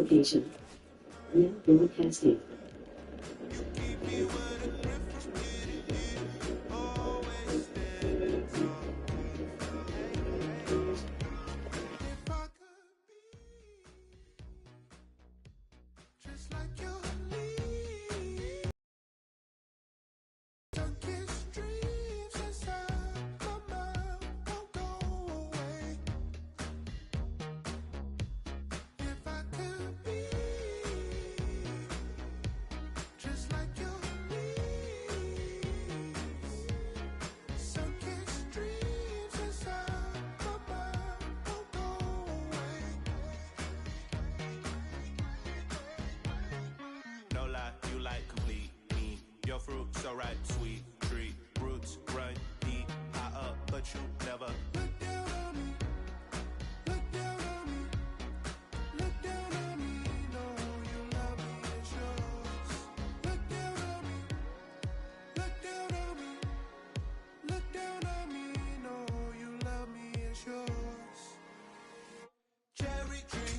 location. Now broadcasting. Your fruit so ripe, sweet tree roots run deep, high up, but you never look down on me. Look down on me. Look down on me. No, you love me, it's yours. Look down on me. Look down on me. Look down on me. No, you love me, it's yours. Cherry tree.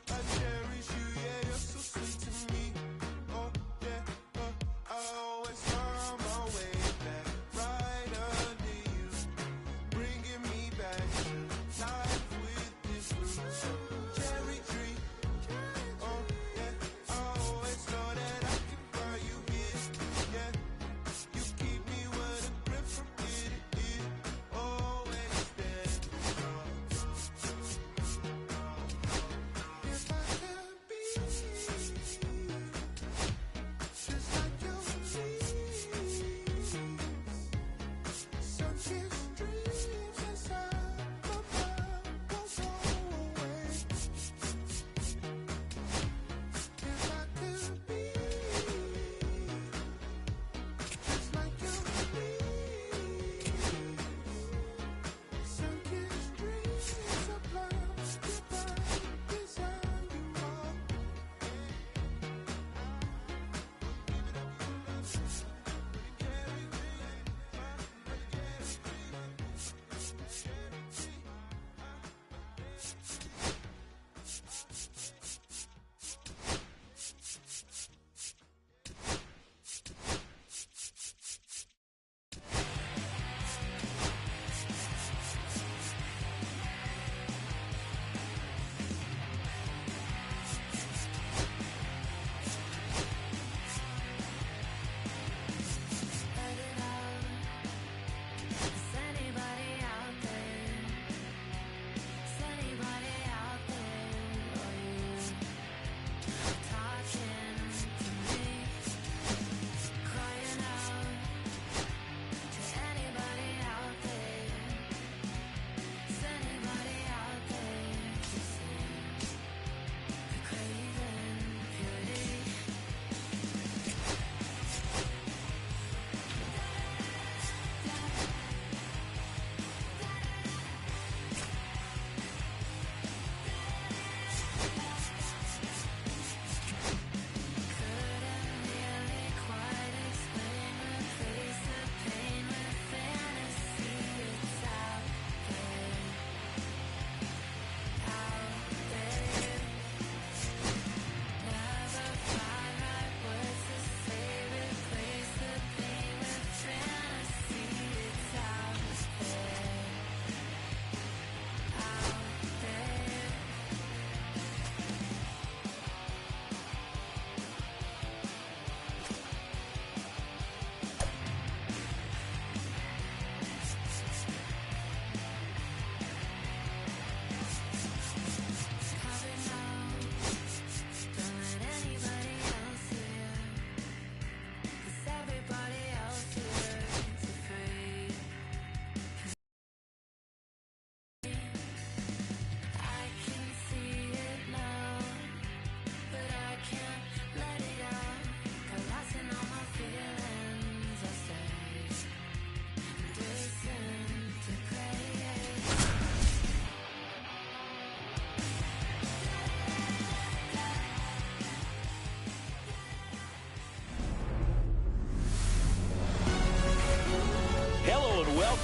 I cherish you, yeah, you're so sweet to me.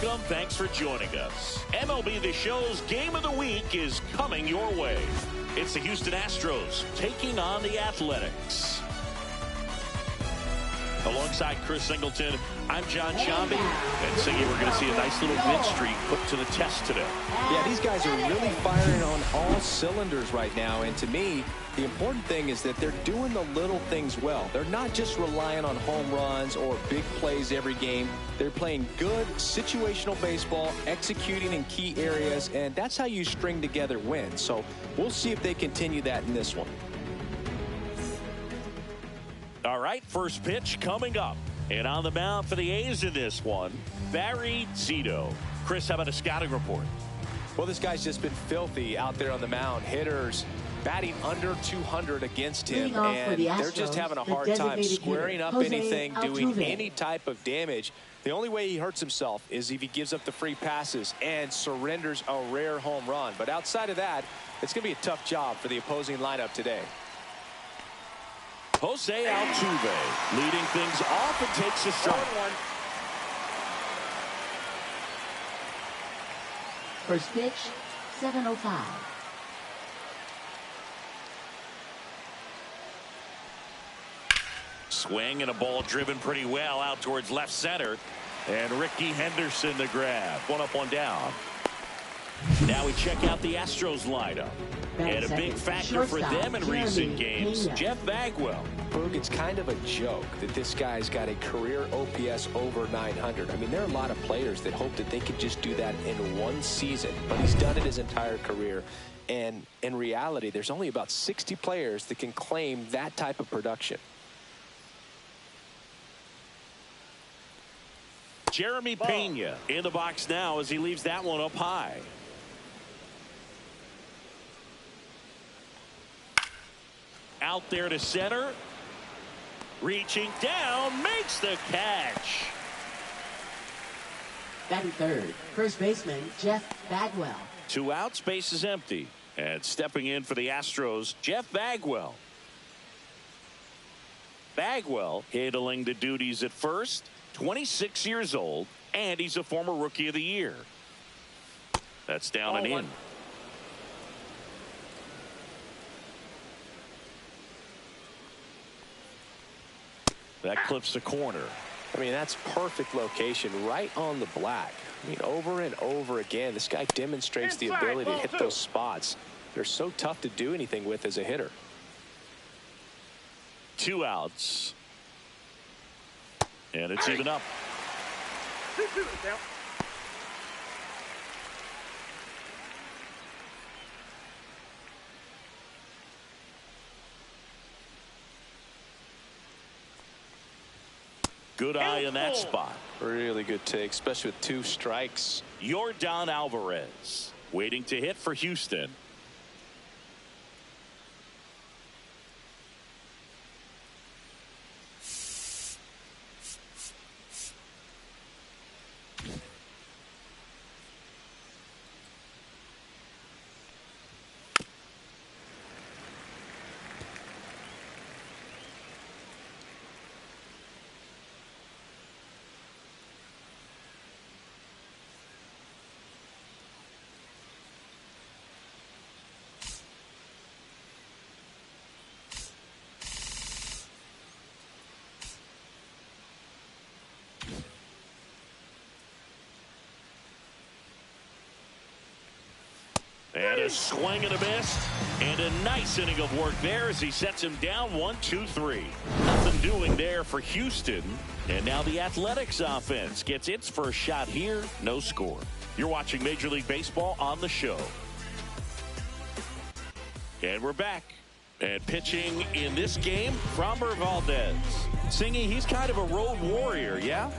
Welcome. Thanks for joining us. MLB The Show's Game of the Week is coming your way. It's the Houston Astros taking on the Athletics. Alongside Chris Singleton, I'm John Shambi. And Singy, we're going to see a nice little mid streak put to the test today. Yeah, these guys are really firing on all cylinders right now. And to me, the important thing is that they're doing the little things well. They're not just relying on home runs or big plays every game. They're playing good situational baseball, executing in key areas, and that's how you string together wins. So we'll see if they continue that in this one. All right, first pitch coming up. And on the mound for the A's in this one, Barry Zito. Chris, how about a scouting report? Well, this guy's just been filthy out there on the mound. Hitters batting under 200 against him, and they're just having a hard time squaring up anything, doing any type of damage. The only way he hurts himself is if he gives up the free passes and surrenders a rare home run. But outside of that, it's going to be a tough job for the opposing lineup today. Jose Altuve leading things off and takes a strike. First pitch, 7:05. Swing and a ball driven pretty well out towards left center. And Ricky Henderson the grab. One up, one down. Now we check out the Astros lineup. And a big factor for them in recent games, Jeff Bagwell. Berg, it's kind of a joke that this guy's got a career OPS over 900. I mean, there are a lot of players that hope that they could just do that in one season, but he's done it his entire career. And in reality, there's only about 60 players that can claim that type of production. Jeremy Pena in the box now as he leaves that one up high. Out there to center. Reaching down, makes the catch. Batting third, first baseman Jeff Bagwell. 2 outs, base is empty. And stepping in for the Astros, Jeff Bagwell. Bagwell handling the duties at first, 26 years old, and he's a former Rookie of the Year. That's down and in. That clips the corner. I mean, that's perfect location right on the black. I mean, over and over again, this guy demonstrates the ability to hit those spots. They're so tough to do anything with as a hitter. 2 outs. And it's even up. Good eye in that spot. Really good take, especially with 2 strikes. Yordan Alvarez waiting to hit for Houston. And a swing and a miss. And a nice inning of work there as he sets him down 1-2-3. Nothing doing there for Houston. And now the Athletics offense gets its first shot here. No score. You're watching Major League Baseball on the show. And we're back. And pitching in this game, Framber Valdez. Singy, he's kind of a road warrior, yeah?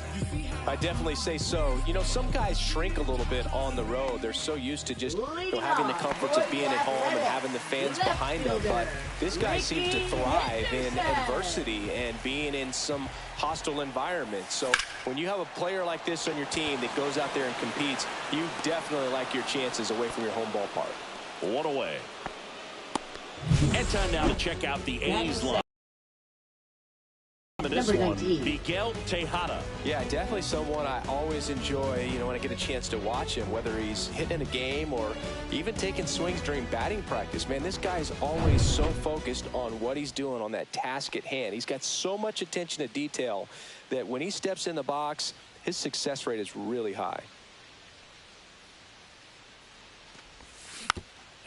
I definitely say so. You know, some guys shrink a little bit on the road. They're so used to just having the comforts of being at home and having the fans behind them. But this guy seems to thrive in adversity and being in some hostile environment. So when you have a player like this on your team that goes out there and competes, you definitely like your chances away from your home ballpark. One away. And time now to check out the A's line. In this Number one, 19. Miguel Tejada. Yeah, definitely someone I always enjoy, when I get a chance to watch him, whether he's hitting a game or even taking swings during batting practice. Man, this guy's always so focused on what he's doing on that task at hand. He's got so much attention to detail that when he steps in the box, his success rate is really high.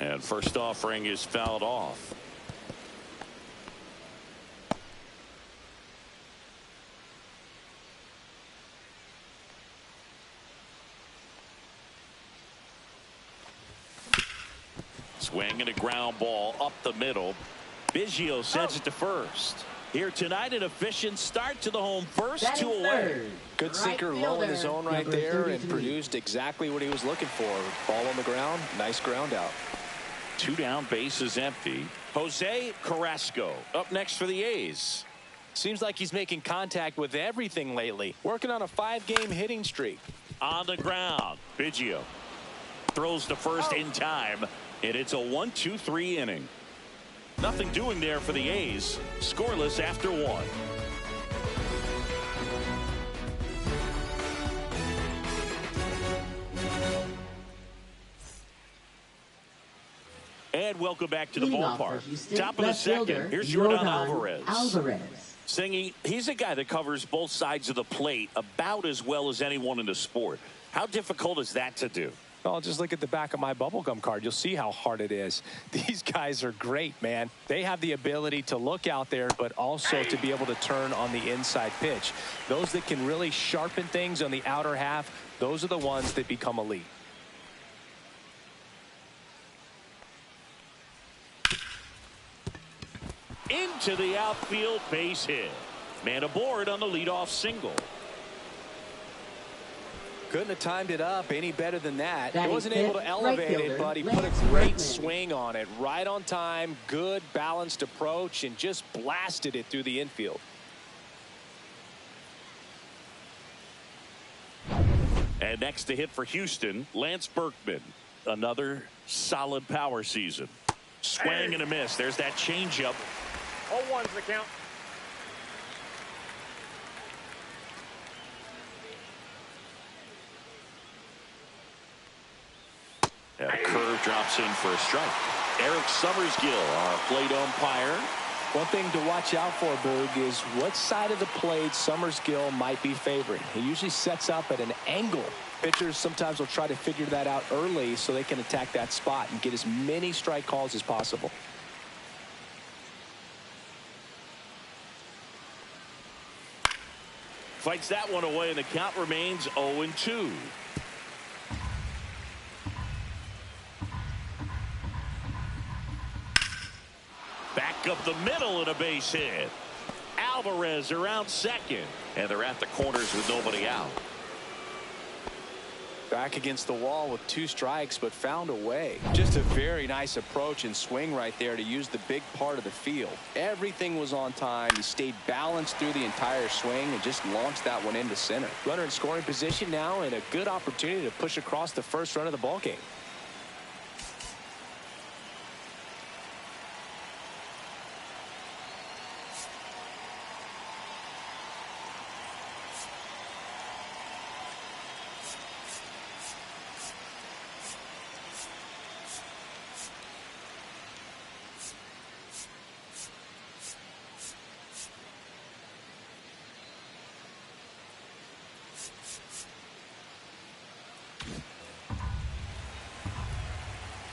And first offering is fouled off. Swinging a ground ball up the middle. Biggio sends it to first. Here tonight, an efficient start to the home first, 2 away. Good sinker, low in the zone right there, and produced exactly what he was looking for. Ball on the ground, nice ground out. 2 down, bases empty. Jose Carrasco up next for the A's. Seems like he's making contact with everything lately. Working on a 5-game hitting streak. On the ground, Biggio throws to first in time, and it's a 1-2-3 inning. Nothing doing there for the A's. Scoreless after 1. And welcome back to the ballpark. Top of the second. Here's Jordan Alvarez. Singing, he's a guy that covers both sides of the plate about as well as anyone in the sport. How difficult is that to do? Well, just look at the back of my bubblegum card. You'll see how hard it is. These guys are great, man. They have the ability to look out there, but also to be able to turn on the inside pitch. Those that can really sharpen things on the outer half, those are the ones that become elite. Into the outfield, base hit. Man aboard on the leadoff single. Couldn't have timed it up any better than that. He wasn't hit able to elevate it, but he put a great swing on it. Right on time, good balanced approach, and just blasted it through the infield. And next to hit for Houston, Lance Berkman. Another solid power season. Swing and a miss. There's that changeup. 0-1's the count. And a curve drops in for a strike. Eric Summersgill, our plate umpire. One thing to watch out for, Boog, is what side of the plate Summersgill might be favoring. He usually sets up at an angle. Pitchers sometimes will try to figure that out early so they can attack that spot and get as many strike calls as possible. Fights that one away, and the count remains 0-2. Back up the middle and a base hit. Alvarez around second, and they're at the corners with nobody out. Back against the wall with 2 strikes, but found a way. Just a very nice approach and swing right there to use the big part of the field. Everything was on time. He stayed balanced through the entire swing and just launched that one into center. Runner in scoring position now, and a good opportunity to push across the first run of the ballgame.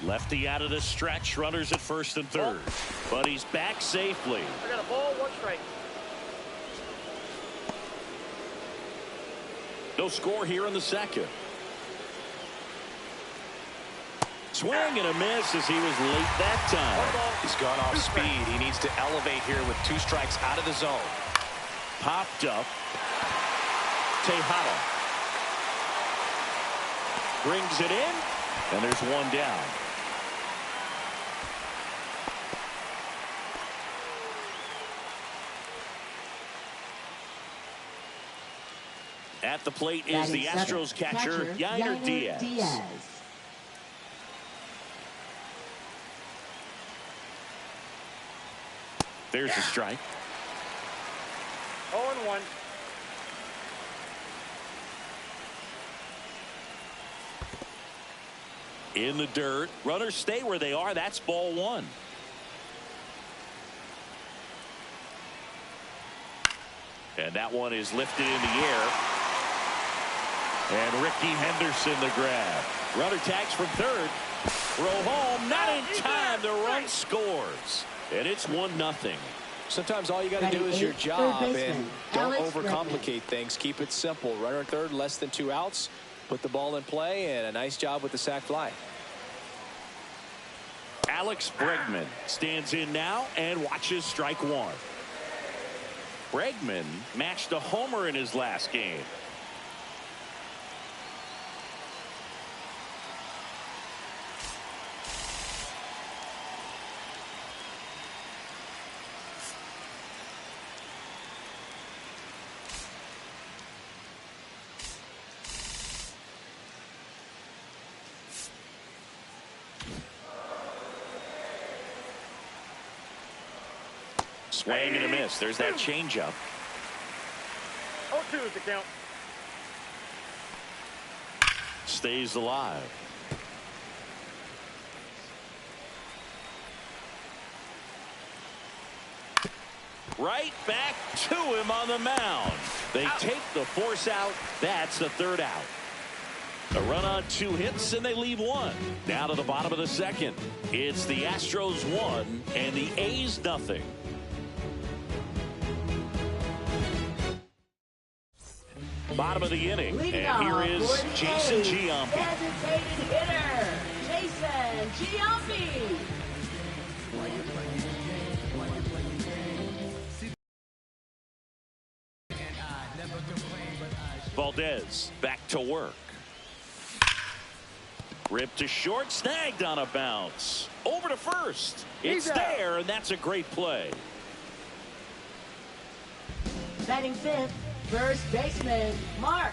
Lefty out of the stretch, runners at first and third. But he's back safely. I got a ball, 1 strike. No score here in the second. Swing and a miss as he was late that time. He's gone off speed. He needs to elevate here with 2 strikes out of the zone. Popped up. Tejada brings it in, and there's 1 down. At the plate is the Astros catcher, Yainer Diaz. There's the strike. 0-1. In the dirt. Runners stay where they are. That's ball one. And that one is lifted in the air. And Ricky Henderson the grab. Runner tags from third. Throw home. Not in time. The run scores. And it's 1-0. Sometimes all you got to do is your job and don't overcomplicate things. Keep it simple. Runner third, less than 2 outs. Put the ball in play, and a nice job with the sac fly. Alex Bregman stands in now and watches strike one. Bregman matched a homer in his last game. Swing and a miss. There's that changeup. 0-2 is the count. Stays alive. Right back to him on the mound. They take the force out. That's the third out. A run on 2 hits, and they leave one. Down to the bottom of the second. It's the Astros 1 and the A's 0. Bottom of the inning, and here is Jason Giambi. Designated hitter, Jason Giambi. Valdez back to work. Ripped to short, snagged on a bounce. Over to first. It's there, and that's a great play. Batting fifth, first baseman, Mark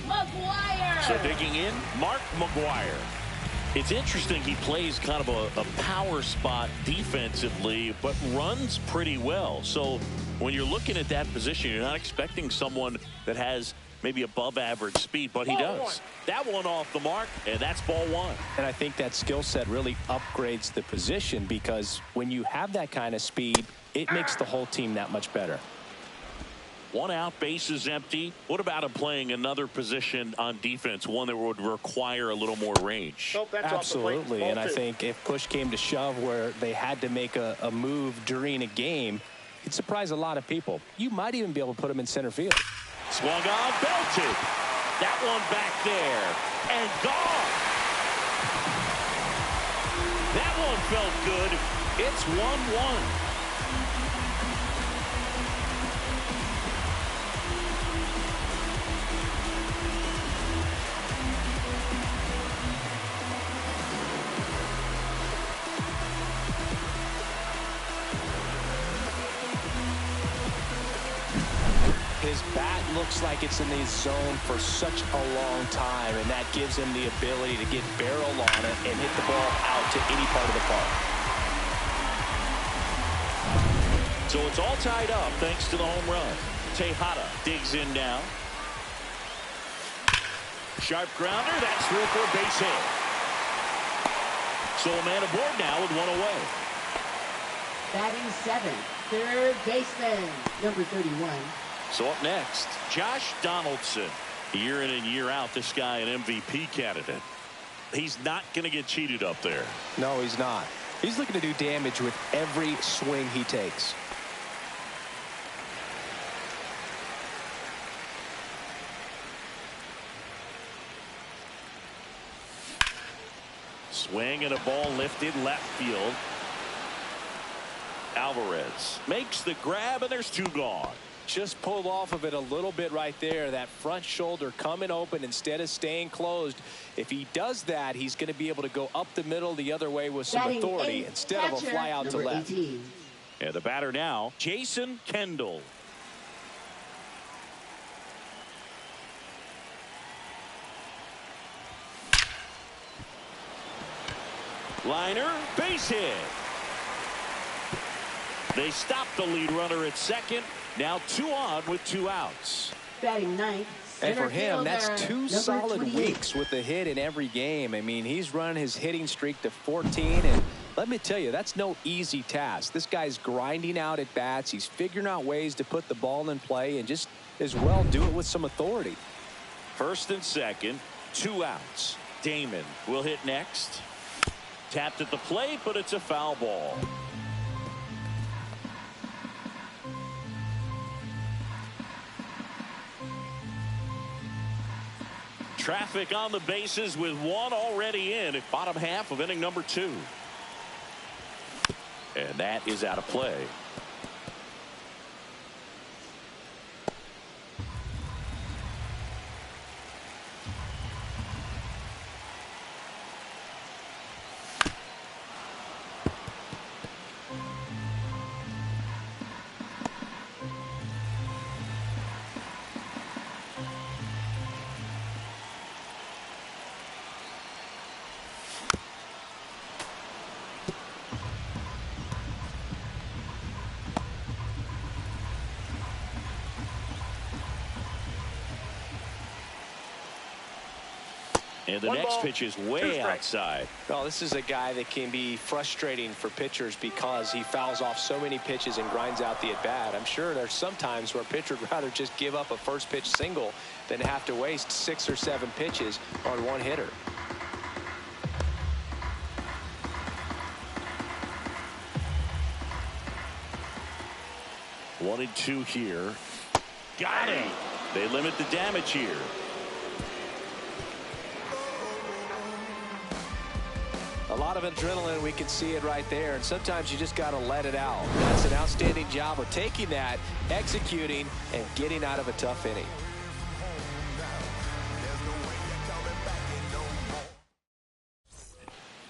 McGuire. So digging in, Mark McGuire. It's interesting he plays kind of a power spot defensively, but runs pretty well. So when you're looking at that position, you're not expecting someone that has maybe above average speed, but he does. That one off the mark, and that's ball one. And I think that skill set really upgrades the position, because when you have that kind of speed, it makes the whole team that much better. 1 out, base is empty. What about him playing another position on defense, one that would require a little more range? Nope, that's Absolutely, and I 2. think if push came to shove where they had to make a move during a game, it'd surprise a lot of people. You might even be able to put him in center field. Swung on, belted. That one back there, and gone. That one felt good. It's 1-1. His bat looks like it's in the zone for such a long time, and that gives him the ability to get barrel on it and hit the ball out to any part of the park. So it's all tied up thanks to the home run. Tejada digs in now. Sharp grounder. That's through for a base hit. So a man aboard now with one away. Batting seventh, third baseman, number 31. So up next, Josh Donaldson. Year in and year out, this guy an MVP candidate. He's not going to get cheated up there. No, he's not. He's looking to do damage with every swing he takes. Swing and a ball lifted left field. Alvarez makes the grab, and there's 2 gone. Just pulled off of it a little bit right there. That front shoulder coming open instead of staying closed. If he does that, he's going to be able to go up the middle the other way with some Batting authority eighth, instead of a catcher, fly out to number left. 18. And the batter now, Jason Kendall. Liner, base hit. They stop the lead runner at second. Now 2 on with 2 outs. Batting ninth. And for him, that's 2 number solid 28. weeks with a hit in every game. I mean, he's run his hitting streak to 14, and let me tell you, that's no easy task. This guy's grinding out at bats. He's figuring out ways to put the ball in play and just as well do it with some authority. First and second, 2 outs. Damon will hit next. Tapped at the plate, but it's a foul ball. Traffic on the bases with 1 already in at bottom half of inning number 2. And that is out of play. And the next pitch is way outside. Well, this is a guy that can be frustrating for pitchers because he fouls off so many pitches and grinds out the at-bat. I'm sure there's some times where a pitcher would rather just give up a first pitch single than have to waste 6 or 7 pitches on one hitter. One and 2 here. Got him. They limit the damage here. A lot of adrenaline, we can see it right there, and sometimes you just got to let it out. That's an outstanding job of taking that, executing, and getting out of a tough inning.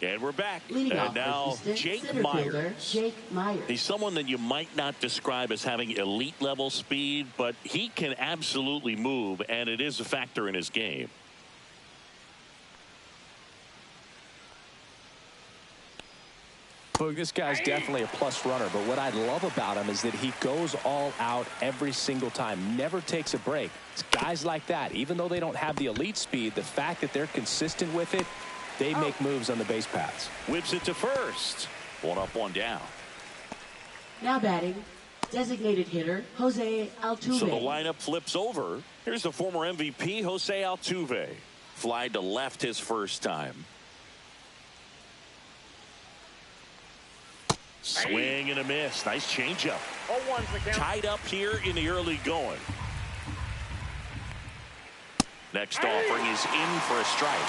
And we're back. Leading And off now assistant, Jake center Myers. fielder, Jake Myers. He's someone that you might not describe as having elite level speed, but he can absolutely move, and it is a factor in his game. Look, this guy's definitely a plus runner, but what I love about him is that he goes all out every single time, never takes a break. It's guys like that, even though they don't have the elite speed, the fact that they're consistent with it, they make moves on the base paths. Whips it to first. 1 up, 1 down. Now batting, designated hitter, Jose Altuve. So the lineup flips over. Here's the former MVP, Jose Altuve. Fly to left his first time. Swing and a miss. Nice changeup. 0-1's the count. Tied up here in the early going. Next offering is in for a strike.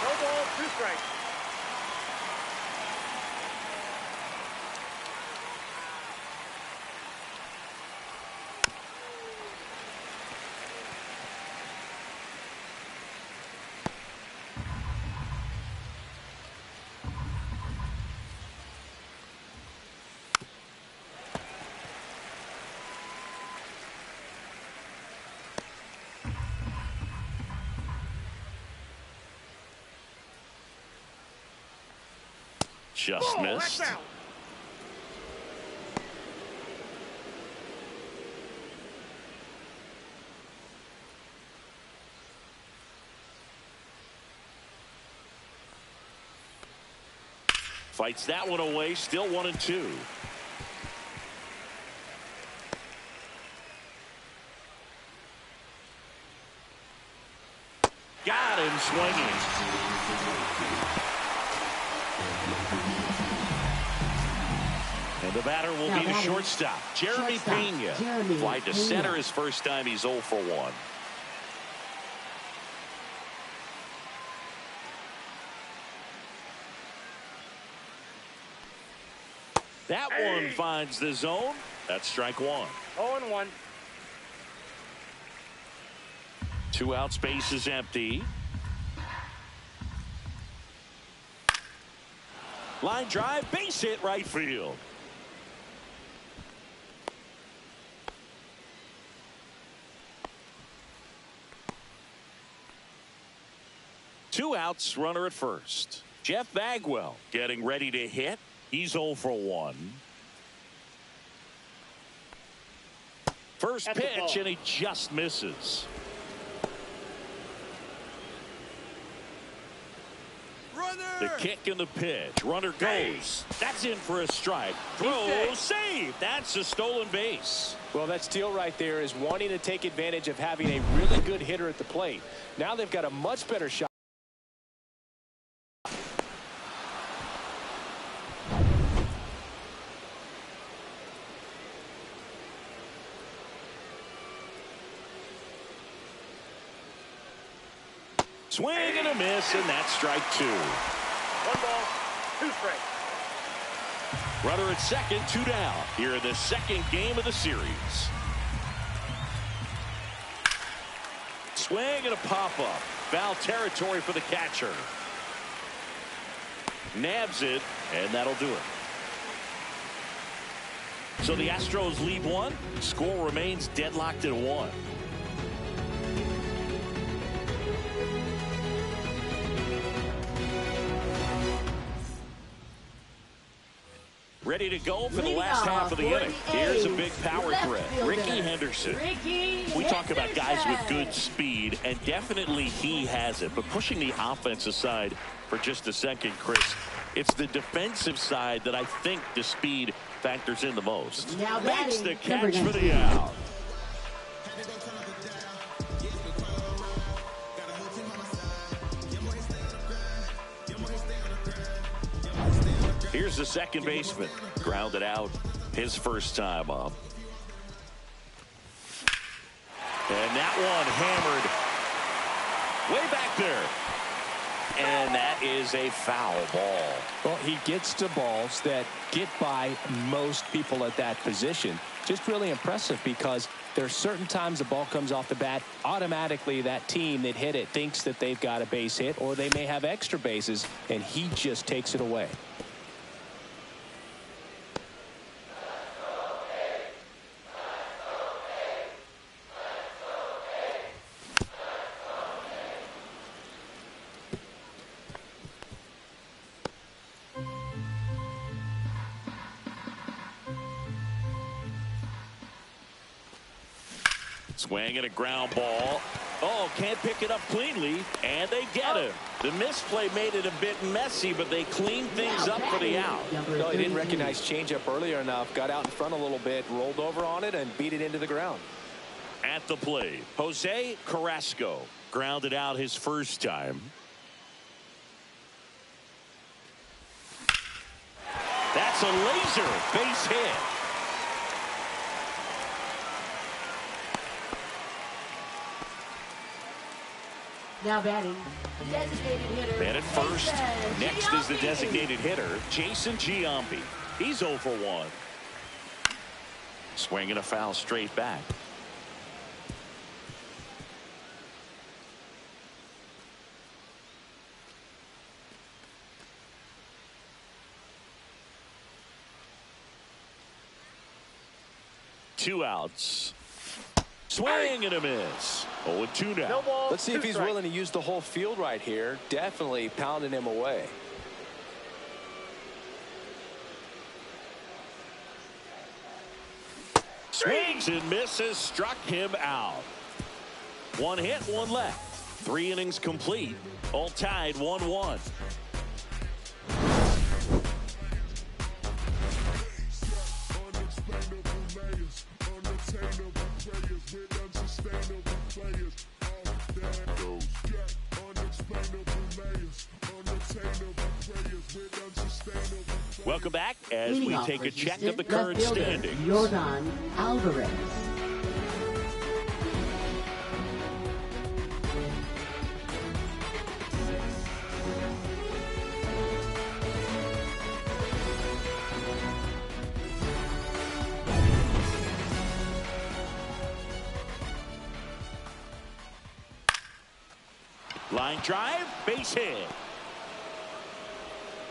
No ball, 2 strikes. Just missed. That's out. Fights that one away. Still 1 and 2. Got him swinging. And the batter will be the shortstop, Jeremy Pena. Fly to center his first time. He's 0 for 1. That one finds the zone. That's strike 1. 0-1. 2 out, space is empty. Line drive, base hit, right field. Two outs, runner at first. Jeff Bagwell getting ready to hit. He's 0 for 1. First That's a pitch, ball. and he just misses. The kick and the pitch. Runner goes. That's in for a strike. Throw, save. That's a stolen base. Well, that steal right there is wanting to take advantage of having a really good hitter at the plate. Now they've got a much better shot. Swing and a miss, and that's strike two. 1 ball, 2 strikes. Runner at second, 2 down. Here in the second game of the series. Swing and a pop-up. Foul territory for the catcher. Nabs it, and that'll do it. So the Astros lead 1. Score remains deadlocked at 1. Ready to go for the last half of the inning. Here's a big power threat. Ricky Henderson. We talk about guys with good speed, and definitely he has it. But pushing the offense aside for just a second, Chris, it's the defensive side that I think the speed factors in the most. Makes the catch for the out. Here's the second baseman. Grounded out his first time up. And that one hammered way back there. And that is a foul ball. Well, he gets to balls that get by most people at that position. Just really impressive because there are certain times the ball comes off the bat, automatically that team that hit it thinks that they've got a base hit or they may have extra bases, and he just takes it away. Swing and a ground ball. Oh, can't pick it up cleanly, and they get him. The misplay made it a bit messy, but they cleaned things up for the out. No, he didn't recognize changeup earlier enough, got out in front a little bit, rolled over on it, and beat it into the ground. At the plate, Jose Carrasco grounded out his first time. That's a laser base hit. Now batting, designated hitter. Man at first. Jason Next is the Giambi. designated hitter, Jason Giambi. He's 0 for 1. Swinging a foul straight back. Two outs. Swing and a miss. 0-2 now. No ball. Let's see if he's willing to use the whole field right here. Definitely pounding him away. Swings and misses, struck him out. One hit, one left. 3 innings complete. All tied 1-1. Welcome back as Leading we off take for a check Houston, of the current left fielder, standings. Yordan Alvarez. Line drive, base hit.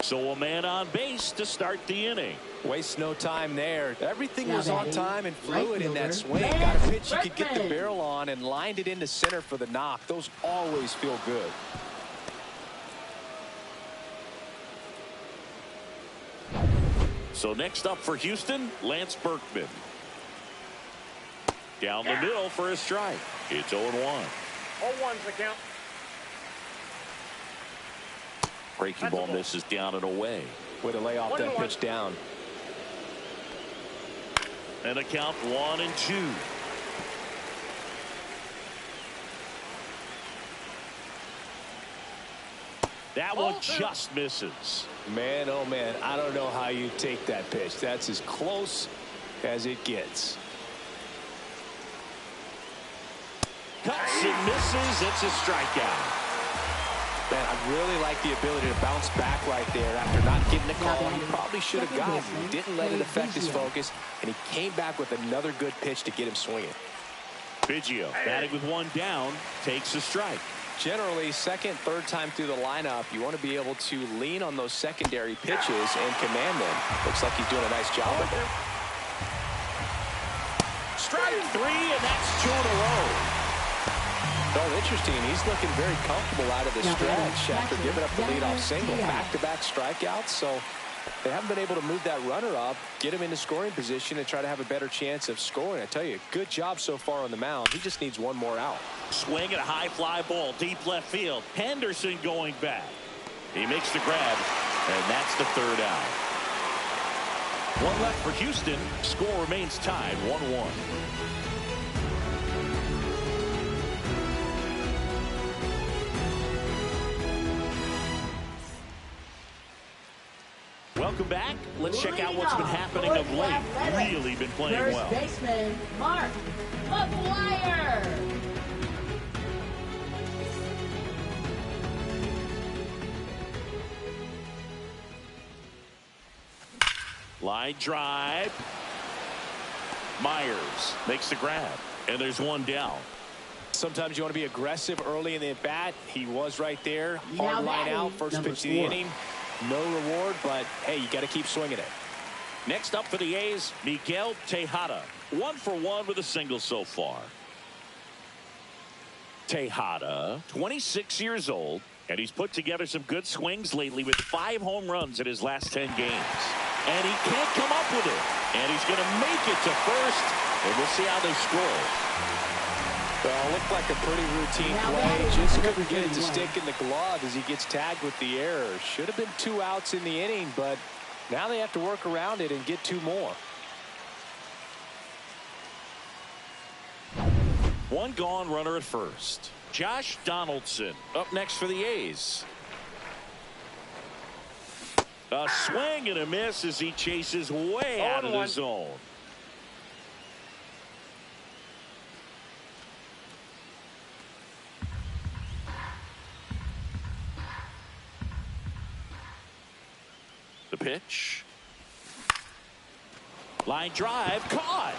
So a man on base to start the inning. Waste no time there. Everything Now was on batting, time and right fluid in that fielder, swing. Got a pitch you Lance could get the Berkman. barrel on and lined it into center for the knock. Those always feel good. So next up for Houston, Lance Berkman. Down the middle for a strike. It's 0-1. 0-1's the count. Breaking ball misses down and away. Way to lay off that 1-1. pitch down. And a count 1-2. That one just misses. Man, oh man, I don't know how you take that pitch. That's as close as it gets. Cuts and misses. It's a strikeout. Man, I really like the ability to bounce back right there after not getting the call he probably should have gotten. He didn't let it affect his focus, and he came back with another good pitch to get him swinging. Biggio batting with one down, takes a strike. Generally, second, third time through the lineup, you want to be able to lean on those secondary pitches and command them. Looks like he's doing a nice job of it. Strike 3, and that's 2 in a row. Oh, interesting. He's looking very comfortable out of the stretch after giving up the leadoff single. Back-to-back strikeouts, so they haven't been able to move that runner up, get him into scoring position, and try to have a better chance of scoring. I tell you, good job so far on the mound. He just needs one more out. Swing at a high fly ball, deep left field. Henderson going back. He makes the grab, and that's the third out. One left for Houston. Score remains tied 1-1. Welcome back. Let's check out what's been happening of late. Really been playing well. First baseman, Mark McGwire. Line drive. Myers makes the grab, and there's one down. Sometimes you want to be aggressive early in the at-bat. He was right there. Hard line out. First pitch of the inning. No reward, but hey, you got to keep swinging it. Next up for the A's, Miguel Tejada. 1 for 1 with a single so far. Tejada, 26 years old, and he's put together some good swings lately with 5 home runs in his last 10 games. And he can't come up with it. And he's going to make it to first, and we'll see how they score. Well, looked like a pretty routine play. Just couldn't get it to stick in the glove as he gets tagged with the error. Should have been 2 outs in the inning, but now they have to work around it and get 2 more. 1 gone, runner at first. Josh Donaldson up next for the A's. A swing and a miss as he chases way out of the zone. The pitch. Line drive caught.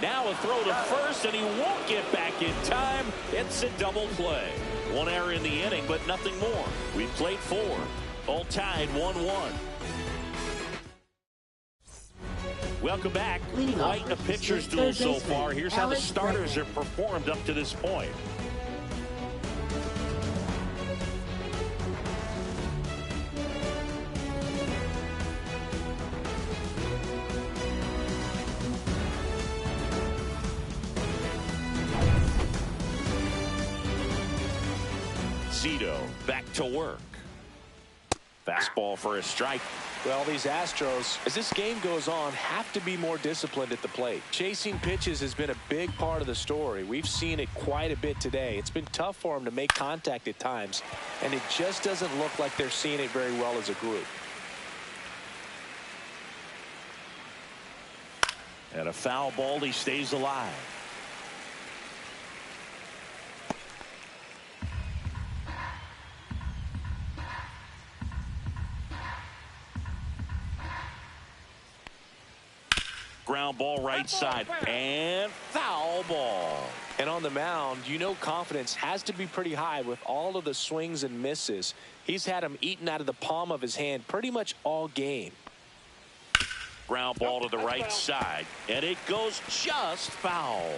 Now a throw to first, and he won't get back in time. It's a double play. 1 error in the inning, but nothing more. We've played 4. All tied 1-1. Welcome back. Quite a pitcher's duel so far. Here's how the starters have performed up to this point. Zito back to work. Fastball for a strike. Well, these Astros, as this game goes on, have to be more disciplined at the plate. Chasing pitches has been a big part of the story. We've seen it quite a bit today. It's been tough for them to make contact at times, and it just doesn't look like they're seeing it very well as a group. And a foul ball, he stays alive. Ground ball right side, and foul ball. And on the mound, you know confidence has to be pretty high with all of the swings and misses. He's had them eaten out of the palm of his hand pretty much all game. Ground ball to the right side, and it goes just foul.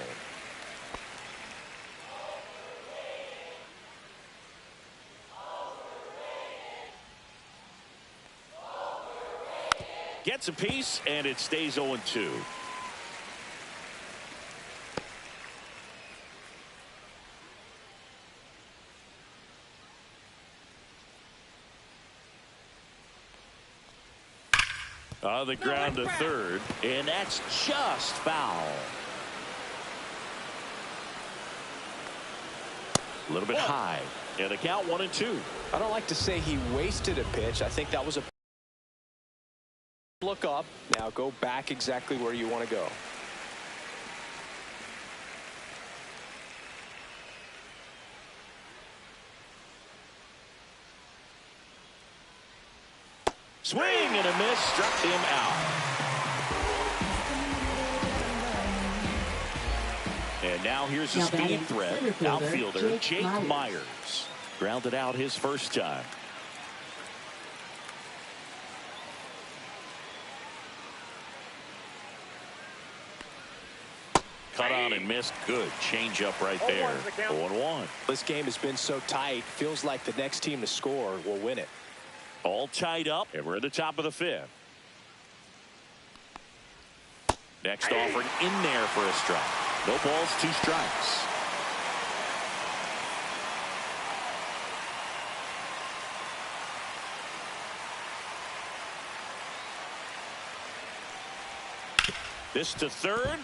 Gets a piece, and it stays 0-2. On the ground to third, and that's just foul. A little bit high, and the count 1-2. I don't like to say he wasted a pitch. I think that was a look up. Now go back exactly where you want to go. Swing and a miss, struck him out. And now here's a speed threat. Outfielder Jake Myers. Grounded out his first time. Cut on and missed. Good changeup right there. 0-1. This game has been so tight. Feels like the next team to score will win it. All tied up, and we're at the top of the fifth. Next offering in there for a strike. No balls, 2 strikes. This to third.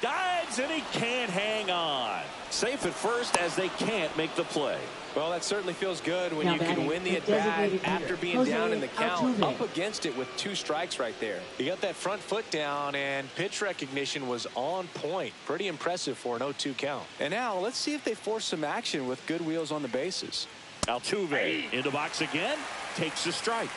Dives, and he can't hang on. Safe at first as they can't make the play. Well, that certainly feels good when you can win the at-bat after being down in the count. Up against it with 2 strikes right there. He got that front foot down, and pitch recognition was on point. Pretty impressive for an 0-2 count. And now let's see if they force some action with good wheels on the bases. Altuve into box again. Takes a strike.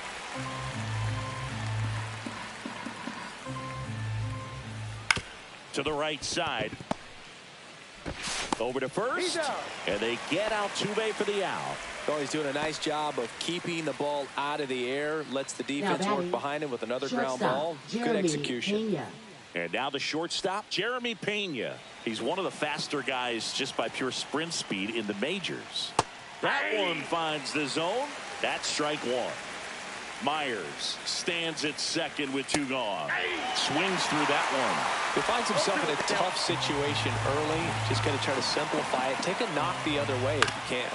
To the right side. Over to first, and they get Altuve for the out. Well, he's doing a nice job of keeping the ball out of the air. Lets the defense work behind him with another ground ball. Good execution. And now the shortstop, Jeremy Pena. He's one of the faster guys just by pure sprint speed in the majors. That one finds the zone. That's strike 1. Myers stands at second with 2 gone. Swings through that one. He finds himself in a tough situation early. Just going to try to simplify it. Take a knock the other way if you can.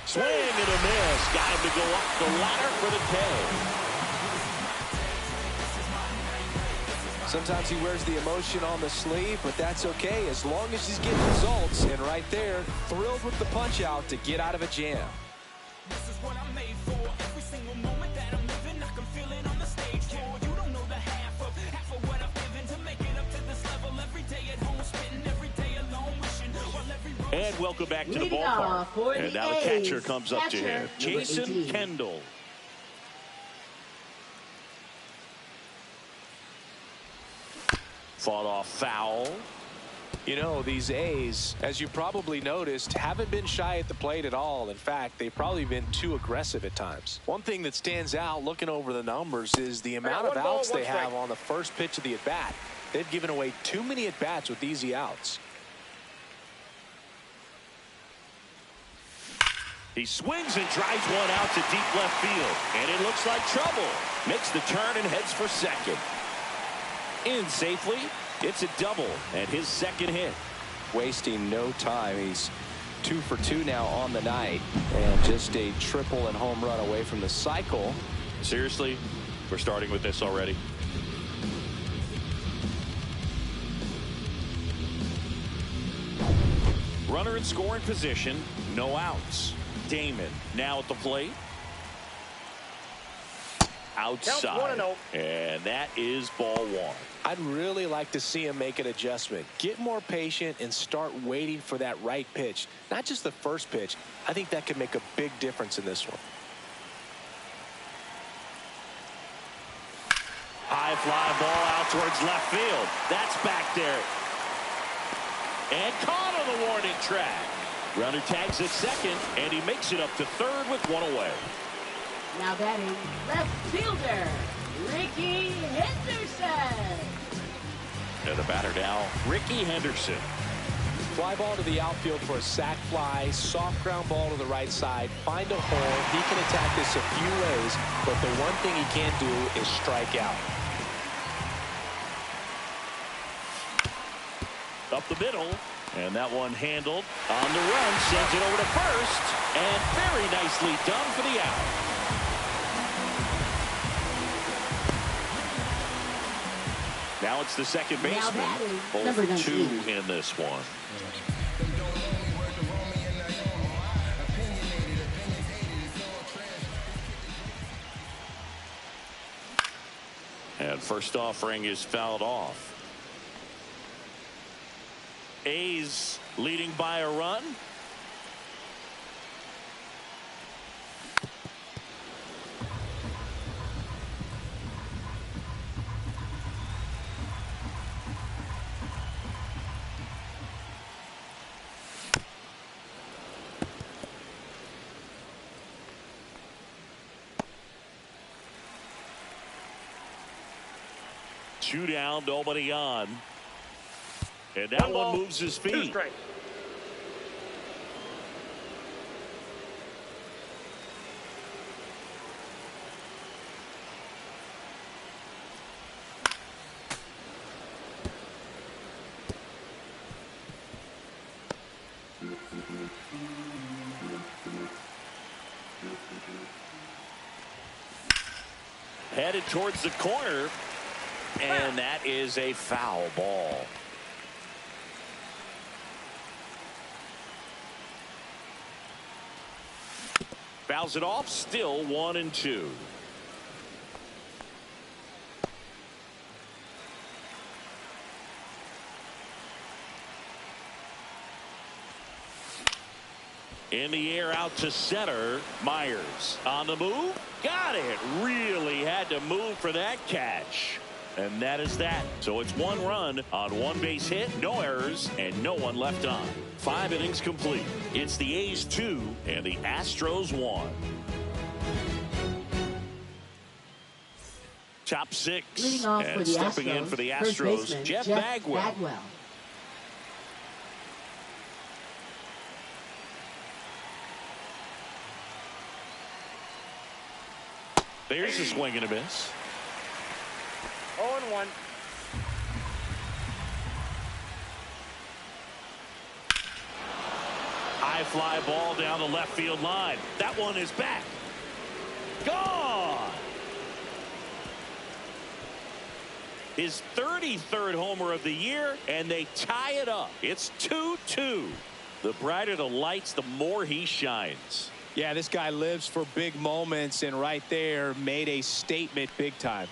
Swing and a miss. Got him to go up the ladder for the K. Sometimes he wears the emotion on the sleeve, but that's okay as long as he's getting results. And right there, thrilled with the punch out to get out of a jam. This is what I'm made for. Every single moment that I'm living, I can feel it on the stage floor. You don't know the half of what I've given to make it up to this level. Every day at home, spitting every day alone, wishing while every and welcome back to the ballpark. And now the catcher comes up to him. Jason Kendall. Fought off foul. You know, these A's, as you probably noticed, haven't been shy at the plate at all. In fact, they've probably been too aggressive at times. One thing that stands out looking over the numbers is the amount of outs they have on the first pitch of the at-bat. They've given away too many at-bats with easy outs. He swings and drives one out to deep left field. And it looks like trouble. Makes the turn and heads for second. In safely. It's a double and his second hit. Wasting no time. He's 2 for 2 now on the night. And just a triple and home run away from the cycle. Seriously, we're starting with this already. Runner in scoring position. No outs. Damon now at the plate. Outside. And that is ball 1. I'd really like to see him make an adjustment. Get more patient and start waiting for that right pitch. Not just the first pitch. I think that could make a big difference in this one. High fly ball out towards left field. That's back there. And caught on the warning track. Runner tags at second, and he makes it up to third with 1 away. Now batting left fielder, Ricky Henderson. And the batter now, Ricky Henderson. Fly ball to the outfield for a sac fly. Soft ground ball to the right side. Find a hole. He can attack this a few ways, but the one thing he can't do is strike out. Up the middle, and that one handled on the run. Sends it over to first. And very nicely done for the out. Now it's the second baseman. 0-2 in this one. And first offering is fouled off. A's leading by a run. Two down, nobody on. And that one moves his feet. Headed towards the corner. And that is a foul ball. Fouls it off, still 1-2. In the air out to center. Myers on the move. Got it. Really had to move for that catch. And that is that. So it's one run on one base hit, no errors, and no one left on. 5 innings complete. It's the A's 2 and the Astros 1. Top 6. And stepping in for the Astros, Jeff Bagwell. There's a swing and a miss. 0-1. High fly ball down the left field line. That one is back. Gone. His 33rd homer of the year, and they tie it up. It's 2-2. The brighter the lights, the more he shines. Yeah, this guy lives for big moments, and right there made a statement big time.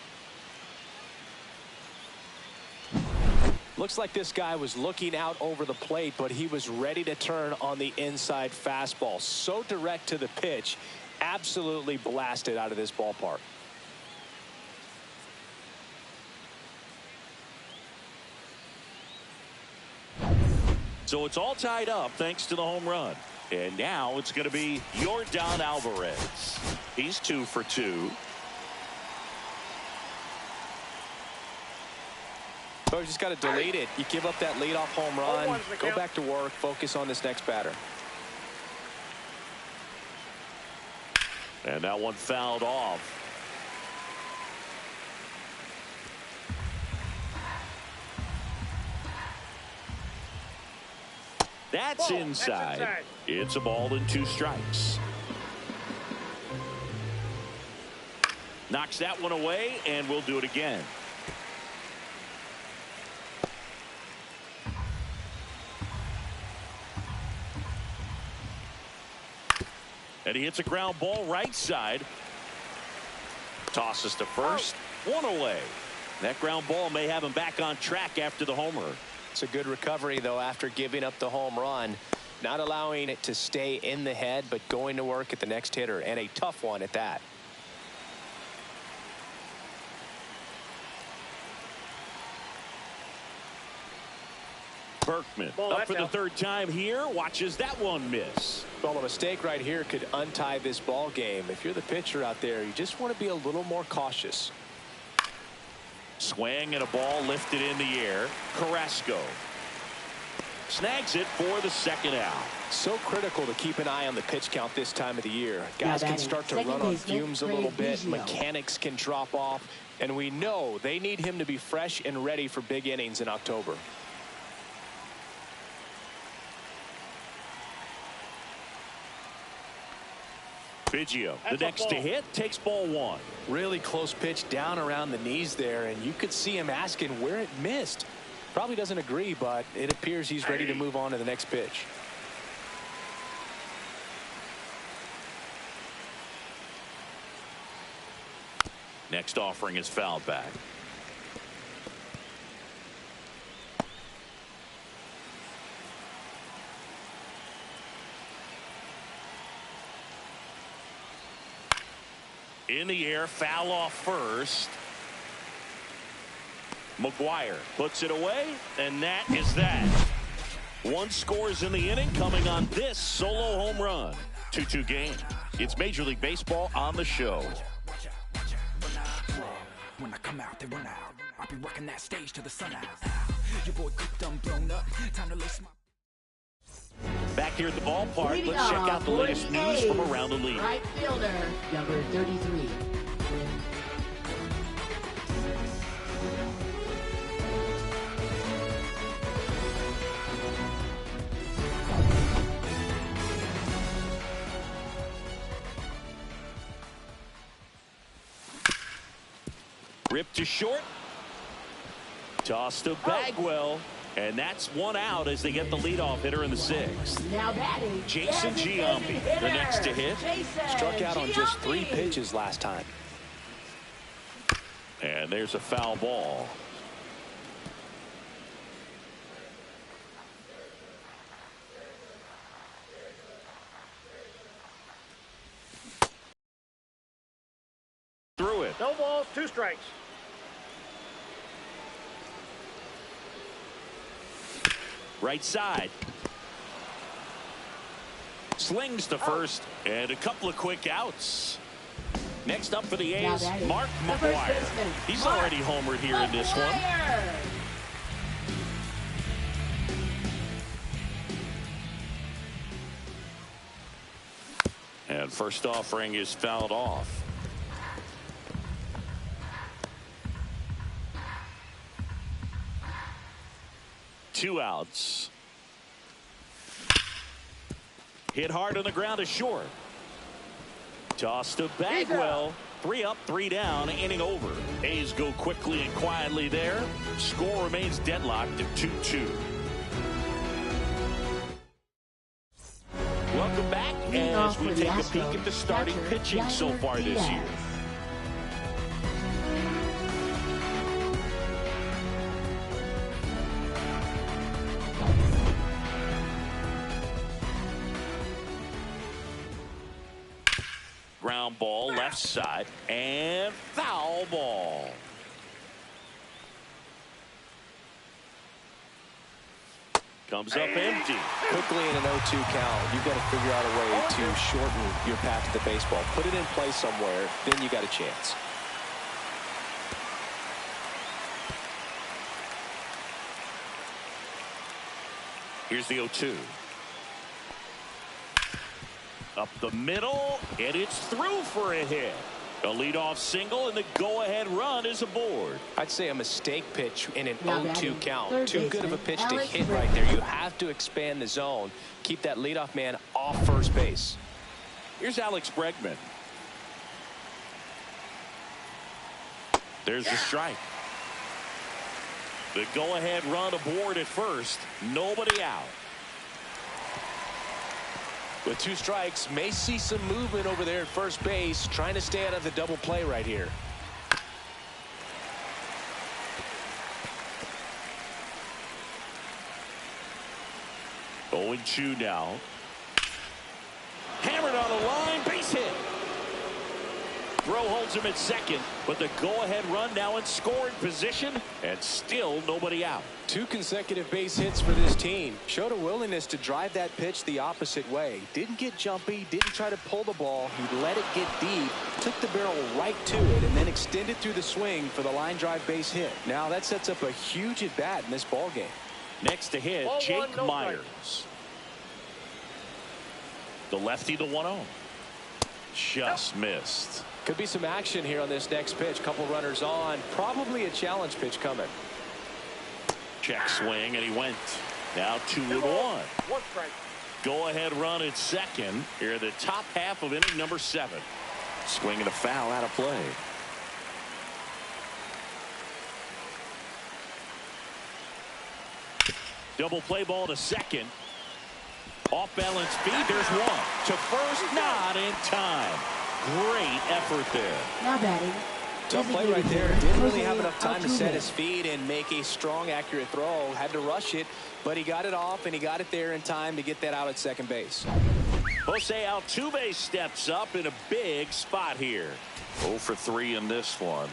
Looks like this guy was looking out over the plate, but he was ready to turn on the inside fastball. So direct to the pitch, absolutely blasted out of this ballpark. So it's all tied up thanks to the home run. And now it's going to be Yordan Alvarez. He's 2 for 2. So you just got to delete it. You give up that leadoff home run, go back to work, focus on this next batter. And that one fouled off. That's inside. It's a ball and 2 strikes. Knocks that one away, and we'll do it again. And he hits a ground ball right side. Tosses to first. One away. That ground ball may have him back on track after the homer. It's a good recovery, though, after giving up the home run. Not allowing it to stay in the head, but going to work at the next hitter, and a tough one at that. Berkman up for the 3rd time here. Watches that one miss. Well, a mistake right here could untie this ball game. If you're the pitcher out there, you just want to be a little more cautious. Swing and a ball lifted in the air. Carrasco snags it for the 2nd out. So critical to keep an eye on the pitch count this time of the year. Guys can start to run on fumes a little bit. Mechanics can drop off. And we know they need him to be fresh and ready for big innings in October. Biggio, the next to hit, takes ball one. Really close pitch down around the knees there, and you could see him asking where it missed. Probably doesn't agree, but it appears he's ready to move on to the next pitch. Next offering is fouled back. In the air, foul off first. McGuire puts it away, and that is that. One scores in the inning coming on this solo home run. 2-2 game. It's Major League Baseball on the show. When I come out, they run out. I'll be working that stage till the sun out. Your boy cooked, done blown up. Time to lace my... Back here at the ballpark, let's check out the latest news from around the league. Right fielder, number 33. Ripped to short. Tossed to Bagwell. And that's one out as they get the leadoff hitter in the sixth. Now batting, Jason Giambi, the next to hit. Struck out on just 3 pitches last time. And there's a foul ball. Through it. No balls, 2 strikes. Right side. Slings to first, and a couple of quick outs. Next up for the A's, Mark McGuire. He's already homered here in this one. And first offering is fouled off. Two outs. Hit hard on the ground to short. Toss to Bagwell. 3 up, 3 down, inning over. A's go quickly and quietly there. Score remains deadlocked at 2-2. Welcome back as we take a peek at the starting pitching so far this year. Ground ball left side and foul ball. Comes up empty. Quickly in an 0-2 count, you've got to figure out a way to shorten your path to the baseball. Put it in play somewhere, then you got a chance. Here's the 0-2. Up the middle, and it's through for a hit. A leadoff single, and the go-ahead run is aboard. I'd say a mistake pitch in an 0-2 count. Too good of a pitch to hit right there. You have to expand the zone. Keep that leadoff man off first base. Here's Alex Bregman. There's the strike. The go-ahead run aboard at first. Nobody out. With 2 strikes, may see some movement over there at first base, trying to stay out of the double play right here. Oh, 0-2 now. Hammered on the line, base hit. Throw holds him at second, but the go-ahead run now in scoring position, and still nobody out. 2 consecutive base hits for this team. Showed a willingness to drive that pitch the opposite way. Didn't get jumpy, didn't try to pull the ball. He let it get deep, took the barrel right to it, and then extended through the swing for the line drive base hit. Now that sets up a huge at bat in this ball game. Next to hit, Jake Myers. The lefty, the 1-0. Just missed. Could be some action here on this next pitch. Couple runners on. Probably a challenge pitch coming. Check swing, and he went. Now 2-1. 1 strike. Go-ahead run at second here at the top half of inning number 7. Swing and a foul out of play. Double play ball to second. Off balance feed. There's one. To first. Not in time. Great effort there. Now batting. Tough play right there. Didn't really have enough time to set his feet and make a strong, accurate throw. Had to rush it, but he got it off, and he got it there in time to get that out at second base. Jose Altuve steps up in a big spot here. 0 for 3 in this one.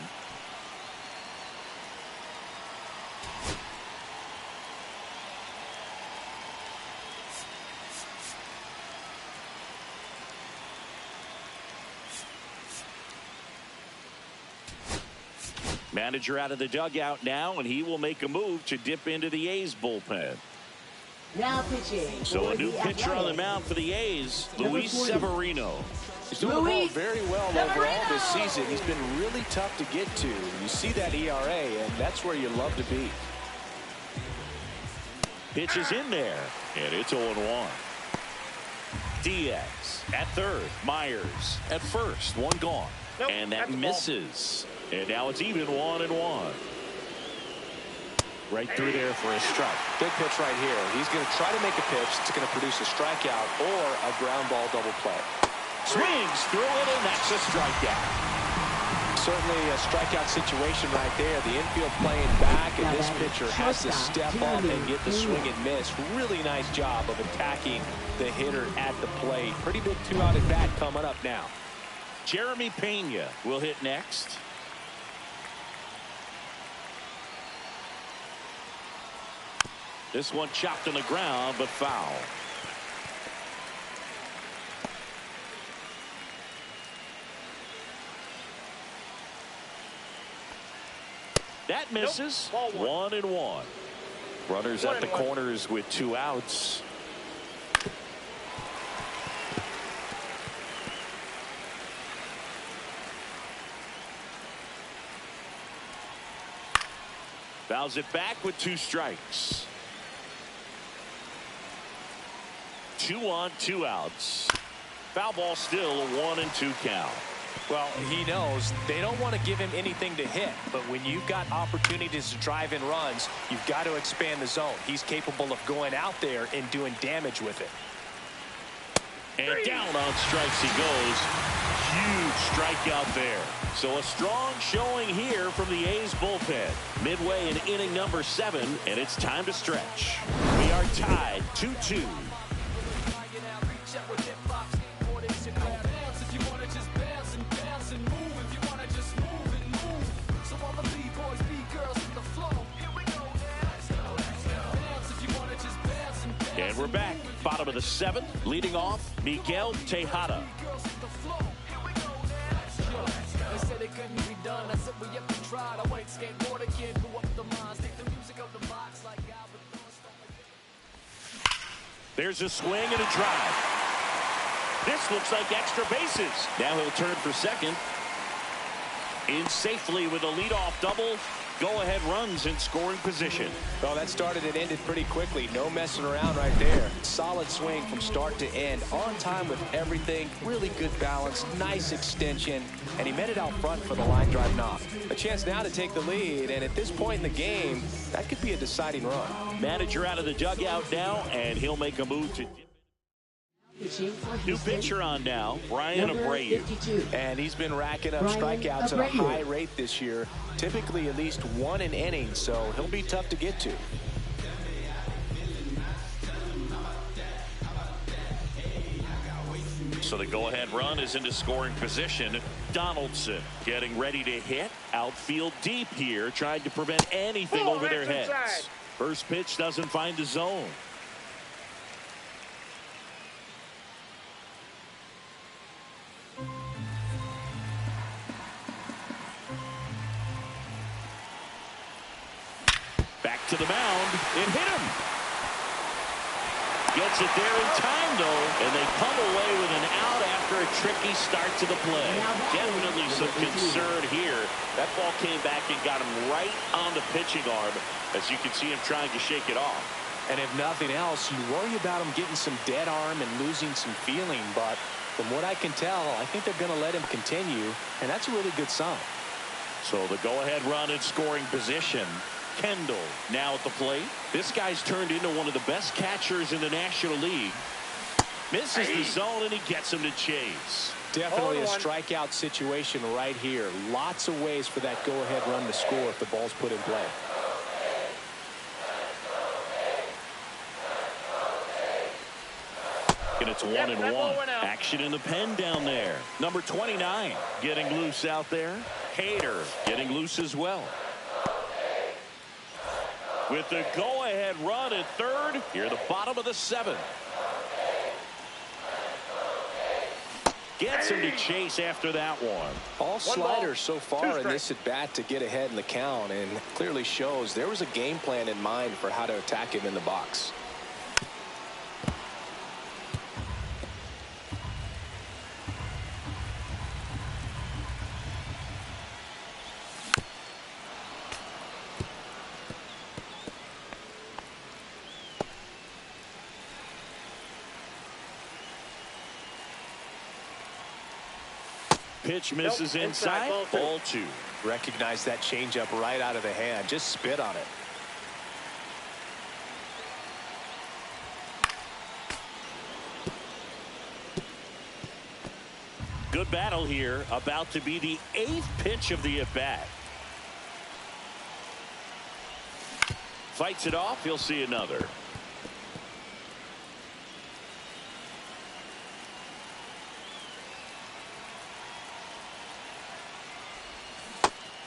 Manager out of the dugout now, and he will make a move to dip into the A's bullpen. Now pitching. So a new pitcher on the mound for the A's, Luis Severino. He's doing the ball very well overall this season. He's been really tough to get to. You see that ERA, and that's where you love to be. Pitch is in there, and it's 0-1. Diaz at third. Myers at first. One gone. Nope, and that misses. And now it's even 1-1. Right through there for a strike. Good pitch right here. He's going to try to make a pitch that's going to produce a strikeout or a ground ball double play. Swings through it, and that's a strikeout. Certainly a strikeout situation right there. The infield playing back, and this pitcher has to step up and get the swing and miss. Really nice job of attacking the hitter at the plate. Pretty big 2-out at bat coming up now. Jeremy Pena will hit next. This one chopped on the ground, but foul. That misses. Nope. 1-1. Runners at the corners with 2 outs. Fouls it back with 2 strikes. 2 on, 2 outs. Foul ball still a 1-2 count. Well, he knows they don't want to give him anything to hit, but when you've got opportunities to drive in runs, you've got to expand the zone. He's capable of going out there and doing damage with it. And down on strikes he goes. Huge strikeout there. So a strong showing here from the A's bullpen. Midway in inning number 7, and it's time to stretch. We are tied 2-2. And we're back. Bottom of the 7th. Leading off, Miguel Tejada. There's a swing and a drive. This looks like extra bases. Now he'll turn for second. In safely with a leadoff double. Go-ahead runs in scoring position. Well, that started and ended pretty quickly. No messing around right there. Solid swing from start to end. On time with everything. Really good balance. Nice extension. And he met it out front for the line drive knock. A chance now to take the lead. And at this point in the game, that could be a deciding run. Manager out of the dugout now, and he'll make a move to... New pitcher on now, Brian Abreu. And he's been racking up strikeouts at a high rate this year. Typically at least 1 an inning, so he'll be tough to get to. So the go-ahead run is into scoring position. Donaldson getting ready to hit. Outfield deep here, trying to prevent anything over their heads. Inside. First pitch doesn't find the zone. Back to the mound. It hit him. Gets it there in time, though, and they come away with an out after a tricky start to the play. Definitely some concern here. That ball came back and got him right on the pitching arm, as you can see him trying to shake it off. And if nothing else, you worry about him getting some dead arm and losing some feeling. But from what I can tell, I think they're going to let him continue, and that's a really good sign. So the go-ahead run in scoring position. Kendall now at the plate. This guy's turned into one of the best catchers in the National League. Misses the zone, and he gets him to chase. Definitely a strikeout situation right here. Lots of ways for that go-ahead run to score if the ball's put in play. And it's 1-1. Action in the pen down there. Number 29 getting loose out there. Hader getting loose as well. With the go-ahead run at third, here at the bottom of the 7th. Gets him to chase after that one. All sliders so far in this at bat to get ahead in the count, and clearly shows there was a game plan in mind for how to attack him in the box. Pitch misses inside. Ball 2. Recognize that changeup right out of the hand. Just spit on it. Good battle here. About to be the 8th pitch of the at-bat. Fights it off. He'll see another.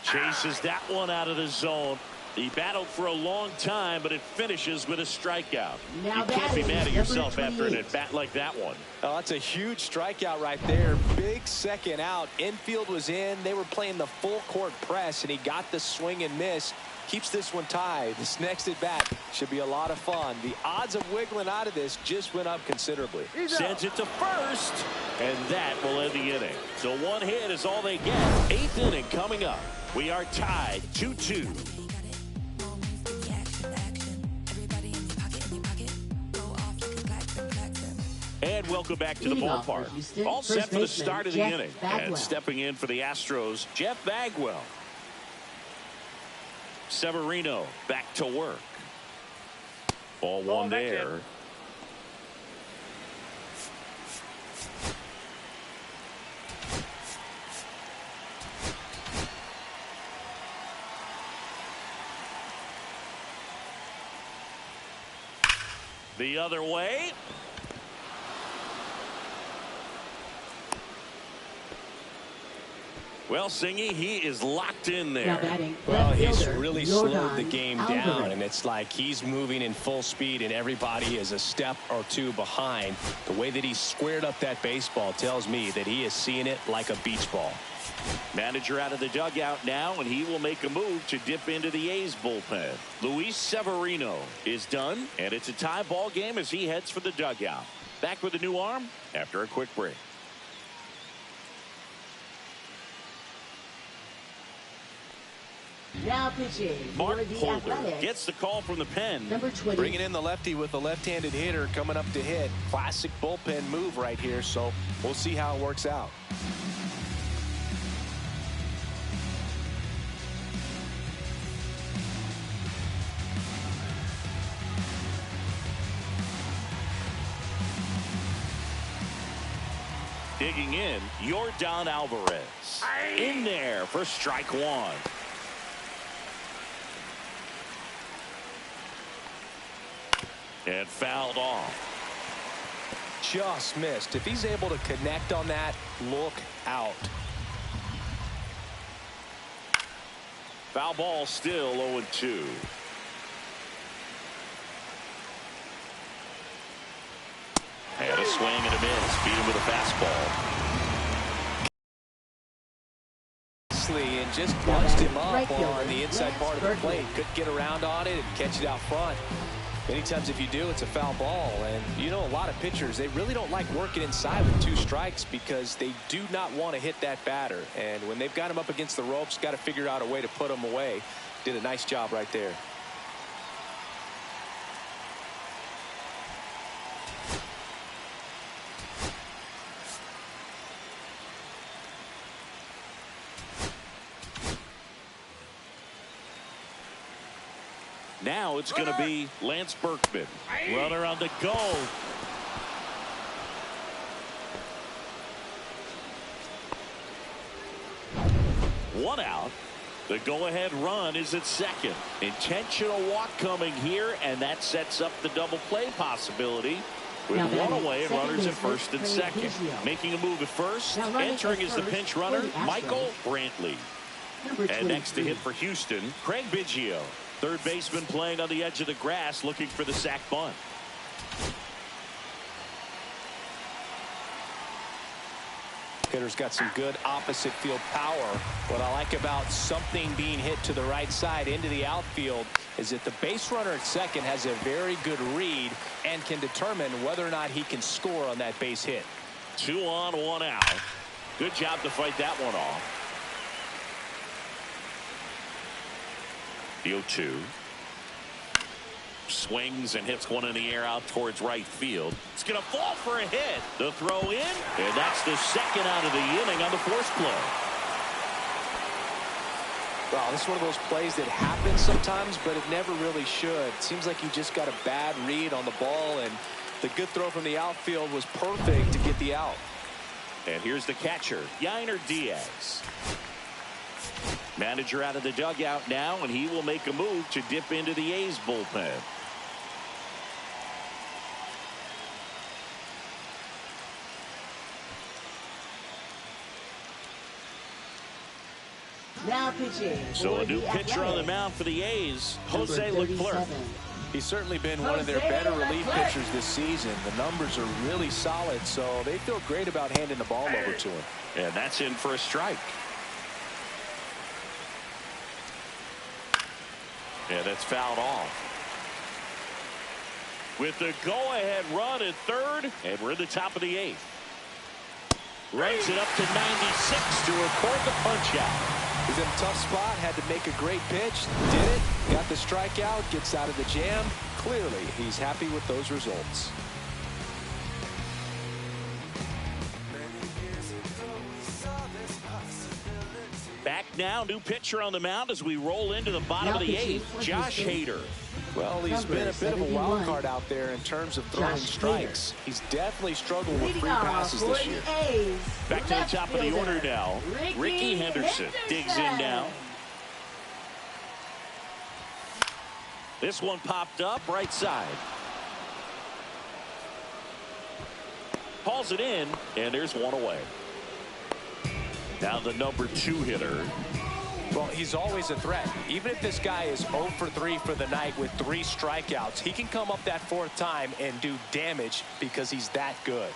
Chases that one out of the zone. He battled for a long time, but it finishes with a strikeout. You can't be mad at yourself after an at-bat like that one. Oh, that's a huge strikeout right there. Big second out. Infield was in. They were playing the full court press, and he got the swing and miss. Keeps this one tied. This next at-bat should be a lot of fun. The odds of wiggling out of this just went up considerably. Sends it to first, and that will end the inning. So one hit is all they get. 8th inning coming up. We are tied 2-2. And welcome back to the ballpark. All set for the start of the inning. And stepping in for the Astros, Jeff Bagwell. Severino back to work. Ball 1 there. The other way. Well, Singy, he is locked in there. Well, he's really slowed the game down, and it's like he's moving in full speed, and everybody is a step or two behind. The way that he squared up that baseball tells me that he is seeing it like a beach ball. Manager out of the dugout now, and he will make a move to dip into the A's bullpen. Luis Severino is done, and it's a tie ball game as he heads for the dugout. Back with a new arm after a quick break. Now pitching. Mark Holder gets the call from the pen. Number 20. Bringing in the lefty with a left-handed hitter coming up to hit. Classic bullpen move right here, so we'll see how it works out. Digging in, Yordan Alvarez. In there for strike 1. And fouled off. Just missed. If he's able to connect on that, look out. Foul ball still 0-2. And a swing and a miss. Beat him with a fastball. And just bunched him up on the inside part of the plate. Couldn't get around on it and catch it out front. Many times if you do, it's a foul ball. And you know, a lot of pitchers, they really don't like working inside with 2 strikes because they do not want to hit that batter. And when they've got him up against the ropes, got to figure out a way to put him away. Did a nice job right there. Now it's going to be Lance Berkman. Runner on the go. One out. The go-ahead run is at second. Intentional walk coming here, and that sets up the double play possibility. With one away and runners at first and second. Making a move at first. Entering is the pinch runner, Michael Brantley. And next to hit for Houston, Craig Biggio. Third baseman playing on the edge of the grass, looking for the sac bunt. Hitter's got some good opposite field power. What I like about something being hit to the right side into the outfield is that the base runner at second has a very good read and can determine whether or not he can score on that base hit. 2 on, 1 out. Good job to fight that one off. The 0-2. Swings and hits one in the air out towards right field. It's going to fall for a hit. The throw in, and that's the second out of the inning on the force play. Well, this is one of those plays that happens sometimes, but it never really should. Seems like he just got a bad read on the ball, and the good throw from the outfield was perfect to get the out. And here's the catcher, Yainer Diaz. Manager out of the dugout now, and he will make a move to dip into the A's bullpen. Now pitching. So a new pitcher on the mound for the A's, Jose Leclerc. He's certainly been one of their better relief pitchers this season. The numbers are really solid, so they feel great about handing the ball over to him. And that's in for a strike. And it's fouled off. With the go-ahead run at third, and we're in the top of the 8th. Runs it up to 96 to record the punch-out. He's in a tough spot, had to make a great pitch, did it, got the strikeout, gets out of the jam. Clearly, he's happy with those results. Back now, new pitcher on the mound as we roll into the bottom of the 8th, Josh Hader. Well, he's been a bit of a wild card out there in terms of throwing strikes. He's definitely struggled with free passes this year. Back to the top of the order now. Ricky Henderson digs in now. This one popped up right side. Hauls it in, and there's one away. Now the number 2 hitter. Well, he's always a threat. Even if this guy is 0 for 3 for the night with 3 strikeouts, he can come up that 4th time and do damage because he's that good.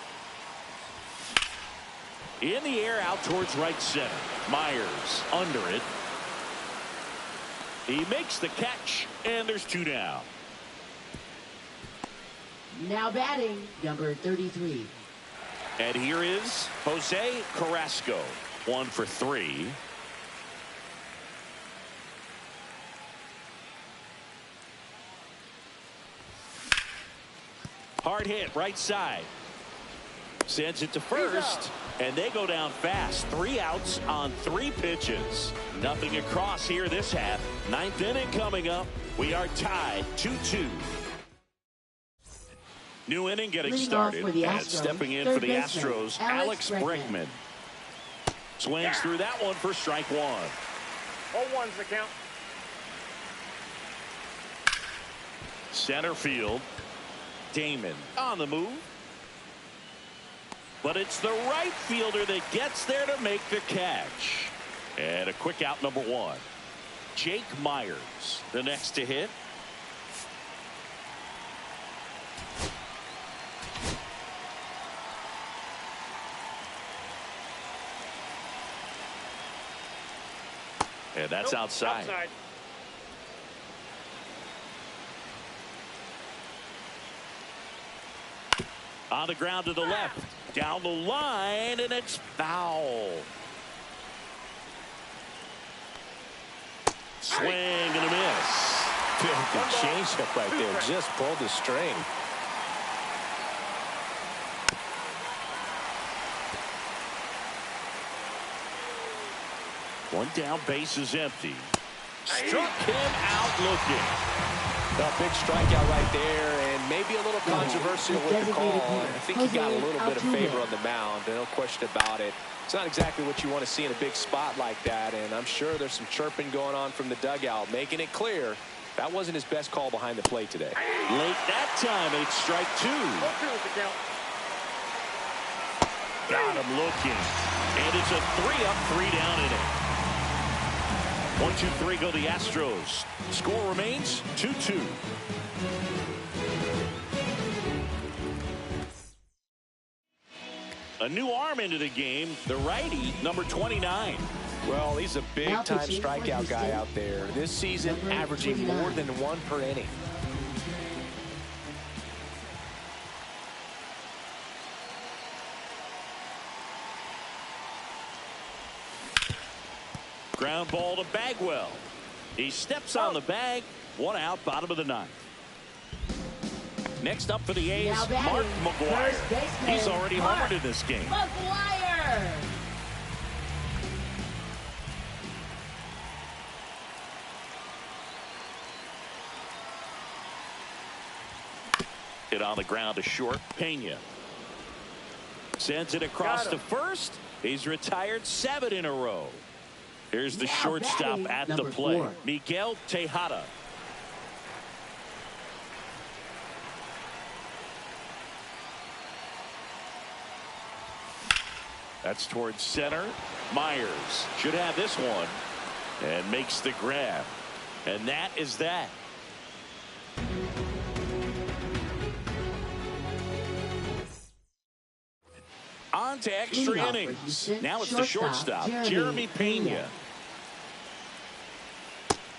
In the air out towards right center. Myers under it. He makes the catch, and there's 2 down. Now batting, number 33. And here is Jose Carrasco. 1 for 3. Hard hit right side. Sends it to first, and they go down fast. 3 outs on 3 pitches. Nothing across here this half. 9th inning coming up. We are tied 2-2. New inning getting started, and stepping in for the Astros, Alex Bregman. Swings through that one for strike 1. 0-1's the count. Center field. Damon on the move. But it's the right fielder that gets there to make the catch. And a quick out, number 1. Jake Myers, the next to hit. And that's outside. On the ground to the left. Down the line, and it's foul. Swing and a miss. Good changeup right there. Just pulled the string. One down, base is empty. Struck him out looking. A big strikeout right there, and maybe a little controversial with the call. I think he got a little bit of favor on the mound, no question about it. It's not exactly what you want to see in a big spot like that, and I'm sure there's some chirping going on from the dugout, making it clear that wasn't his best call behind the plate today. Late that time, and it's strike 2. Got him looking, and it's a 3-up, 3-down inning. 1-2-3 go the Astros. Score remains 2-2. A new arm into the game, the righty, number 29. Well, he's a big-time strikeout guy out there. This season, averaging more than 1 per inning. Ground ball to Bagwell. He steps on the bag. 1 out, bottom of the 9th. Next up for the A's, Mark McGwire. He's already homered in this game. McGwire. Hit on the ground to short. Pena sends it across to first. He's retired 7 in a row. Here's the shortstop at the plate, Miguel Tejada. That's towards center. Myers should have this one and makes the grab. And that is that. On to extra innings. Now it's the shortstop, Jeremy Pena.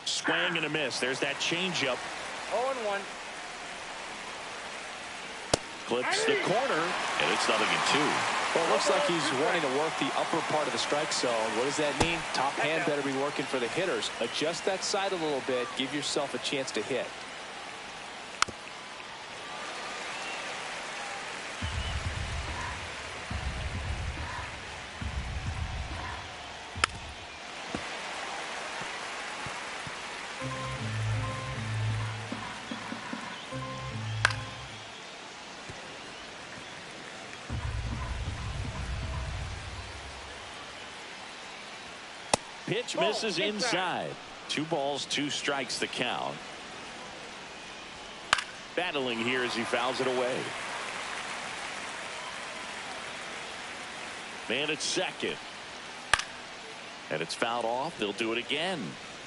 Swing and a miss. There's that changeup. 0-1. Clips the corner, and it's 0-2. Well, it looks like he's wanting to work the upper part of the strike zone. What does that mean? Top hand better be working for the hitters. Adjust that side a little bit. Give yourself a chance to hit. Pitch misses inside. 2 balls, 2 strikes the count. Battling here as he fouls it away. Man at second. And it's fouled off. They'll do it again.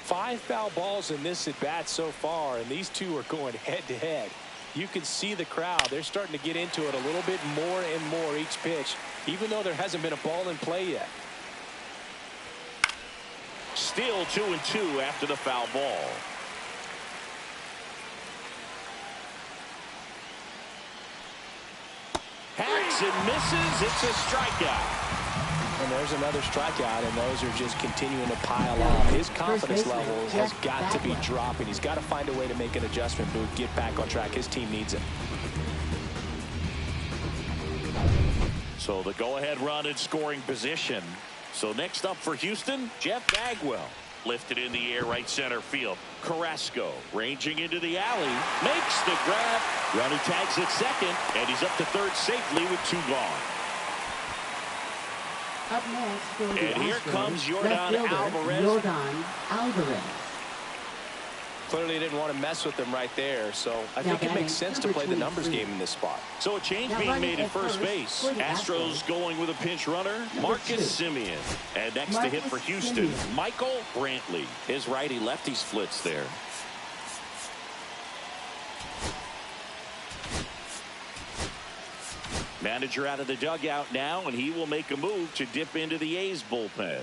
5 foul balls in this at bat so far, and these two are going head to head. You can see the crowd. They're starting to get into it a little bit more and more each pitch, even though there hasn't been a ball in play yet. Still 2-2 after the foul ball. Hacks and misses. It's a strikeout. And there's another strikeout, and those are just continuing to pile up. His confidence level has got to be dropping. He's got to find a way to make an adjustment, Booth, get back on track. His team needs him. So the go-ahead run in scoring position. So next up for Houston, Jeff Bagwell. Lifted in the air, right center field. Carrasco ranging into the alley. Makes the grab. Runner tags at second, and he's up to third safely with 2 gone. Up next for the And here Astros, comes Jordan Alvarez. Jordan Alvarez. Clearly didn't want to mess with him right there, so I think it makes sense to play the numbers game in this spot. So a change being made at first base. Astros going with a pinch runner, Marcus Semien. And next to hit for Houston, Michael Brantley. His righty-lefty splits there. Manager out of the dugout now, and he will make a move to dip into the A's bullpen.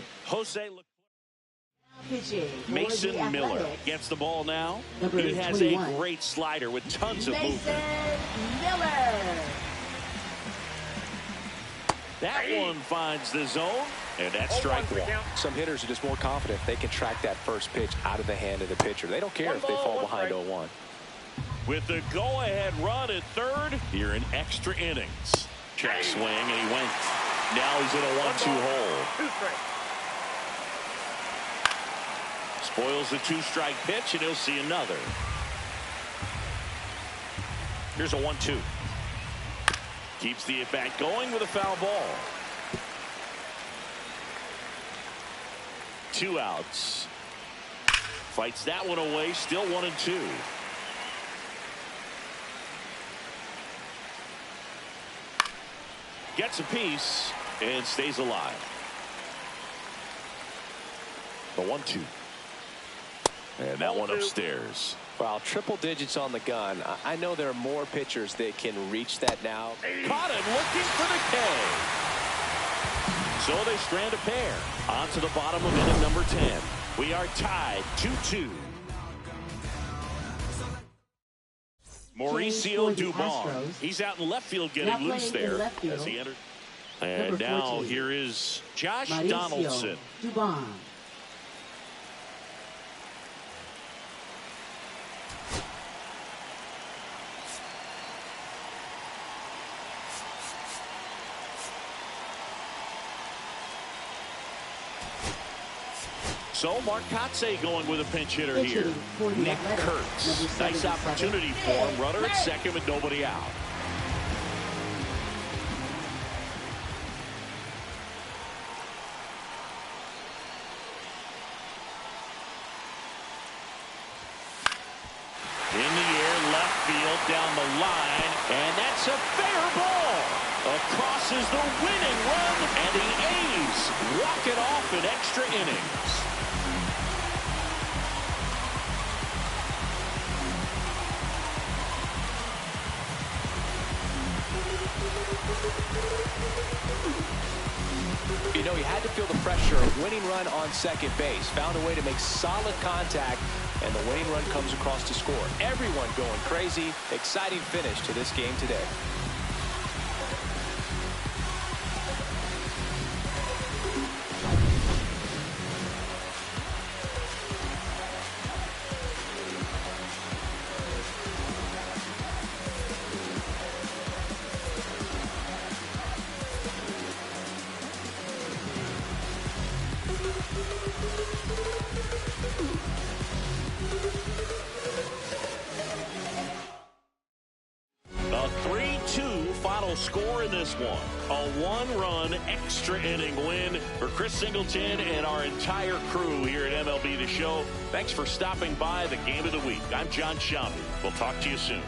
Mason Miller gets the ball now. He has a great slider with tons of movement. That one finds the zone, and that's strike 1. Some hitters are just more confident if they can track that first pitch out of the hand of the pitcher. They don't care if they fall behind 0-1. With the go-ahead run at third, here in extra innings. Check swing, and he went. Now he's in a 1-2 hole. Spoils the 2-strike pitch, and he'll see another. Here's a 1-2. Keeps the at-bat going with a foul ball. 2 outs. Fights that one away. Still 1-2. Gets a piece and stays alive. The 1-2. And that one upstairs. Well, triple digits on the gun. I know there are more pitchers that can reach that now. Caught him looking for the K. So they strand a pair. On to the bottom of inning number 10. We are tied 2-2. Mauricio Dubon. He's out in left field getting loose there as he entered. And now here is Josh Donaldson. Dubon. So Mark Kotze going with a pinch hitter here. Nick Kurtz. Nice opportunity for him. Runner at second with nobody out. In the air, left field, down the line, and that's a fair ball. Across is the winning run, and the A's walk it off in extra innings. You know, he had to feel the pressure. Winning run on second base. Found a way to make solid contact, and the winning run comes across to score. Everyone going crazy. Exciting finish to this game today. Score in this one. A 1-run extra inning win for Chris Singleton and our entire crew here at MLB The Show. Thanks for stopping by the Game of the Week. I'm John Shambi. We'll talk to you soon.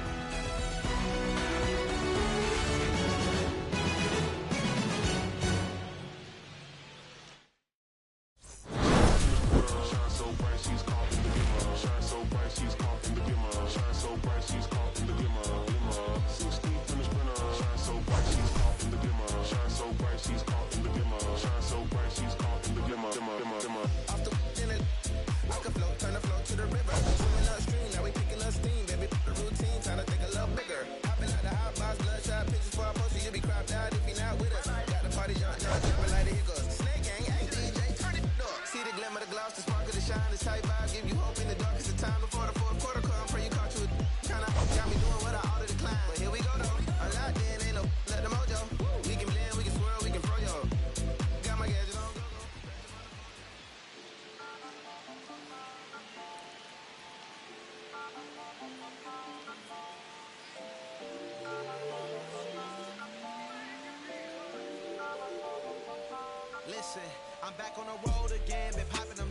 Listen, I'm back on the road again, been popping them.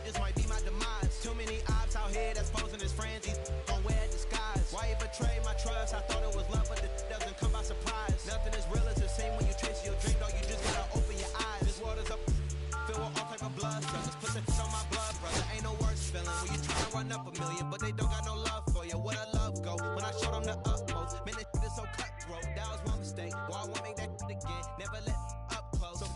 This might be my demise. Too many ops out here that's posing as friends. These don't wear disguise. Why you betray my trust? I thought it was love, but it doesn't come by surprise. Nothing is real as the same when you chase your dream, dog. You just gotta open your eyes. This world is up, filled with all type of blood. So just put this on my blood, brother. Ain't no worse feeling when you try to run up a million, but they don't got no love for you. Where the love go? When I showed them the utmost, man, this is so cutthroat. That was one mistake. Boy, I won't make that again. Never let up close. So,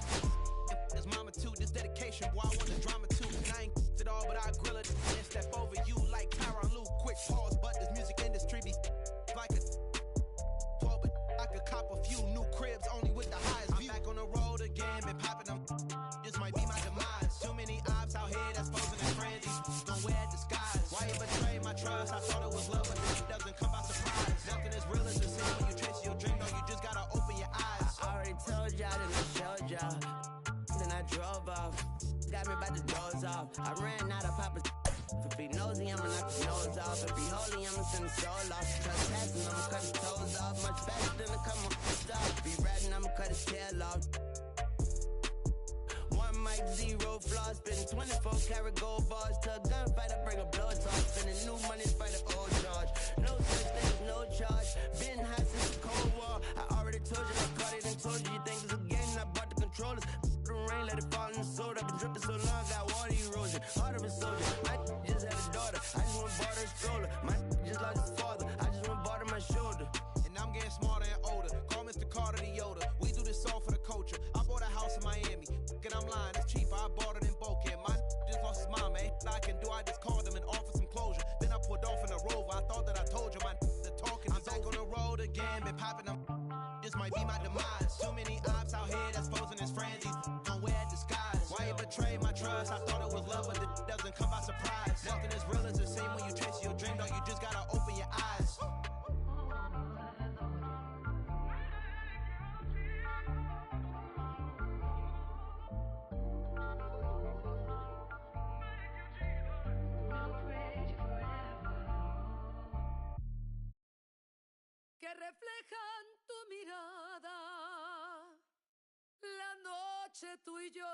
his mama too, this dedication, boy, I want the drama too. And I ain't it all, but I grill it and step over you like Tyron Lue. Quick pause, but this music industry be like a 12, but I could cop a few new cribs only with the highest view. I'm back on the road again, been popping them. This might be my demise. Too many ops out here that's posing as friends. These don't wear disguise. Why you betray my trust? I thought it was love, but it doesn't come by surprise. Nothing is real as the same when you chase your dream, though. You just gotta open your eyes. I already told y'all that I showed y'all. Then I drove off. Got me by the doors off. I ran out of Papa. If he nosy, I'ma knock his nose off. If he holy, I'ma send his soul off. Trust passing, I'ma cut his toes off. Much faster than a couple stop. If he ratting, I'ma cut his tail off. One mic, zero flaws. Spitting 24 karat gold bars. To a gunfight, I bring a blow charge. Spending new money, fight an old charge. No such thing as no charge. Been high since the Cold War. I already told you, I caught it and told you. You think it's a game, and I bought the controllers. The rain, let it fall in the soda. I've been dripping so long, got water erosion. Heart of a soldier. My just had a daughter. I just went bought her a stroller. My just lost his father. I just went bought her my shoulder. And I'm getting smarter and older. Call Mr. Carter the Yoda. We do this all for the culture. I bought a house in Miami. And I'm lying, it's cheaper. I bought it in Boca. My just lost his mom, man. I can do, I just called him and offered some closure. Then I pulled off in a Rover. I thought that I told you my the talking. I'm back on the road again, been popping them. This might be my demise. Too many ops out here that's posing as friends. These don't wear disguise. Why you betray my trust? I thought it was love, but it doesn't come by surprise. Nothing as real as the same when you chase your dream, dog. You just gotta open your eyes. Que reflejan tu mirada, la noche tú y yo.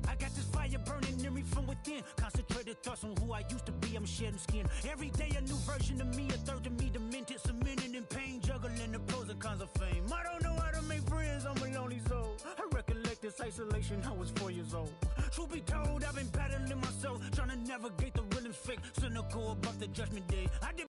I got this fire burning in me from within. Concentrated thoughts on who I used to be. I'm shedding skin. Every day a new version of me, a third of me demented, cemented in pain, juggling the pros and cons of fame. I don't know how to make friends, I'm a lonely soul. I recollect this isolation, I was 4 years old. Truth be told, I've been battling myself, trying to navigate the real and fake, cynical about the judgment day. I did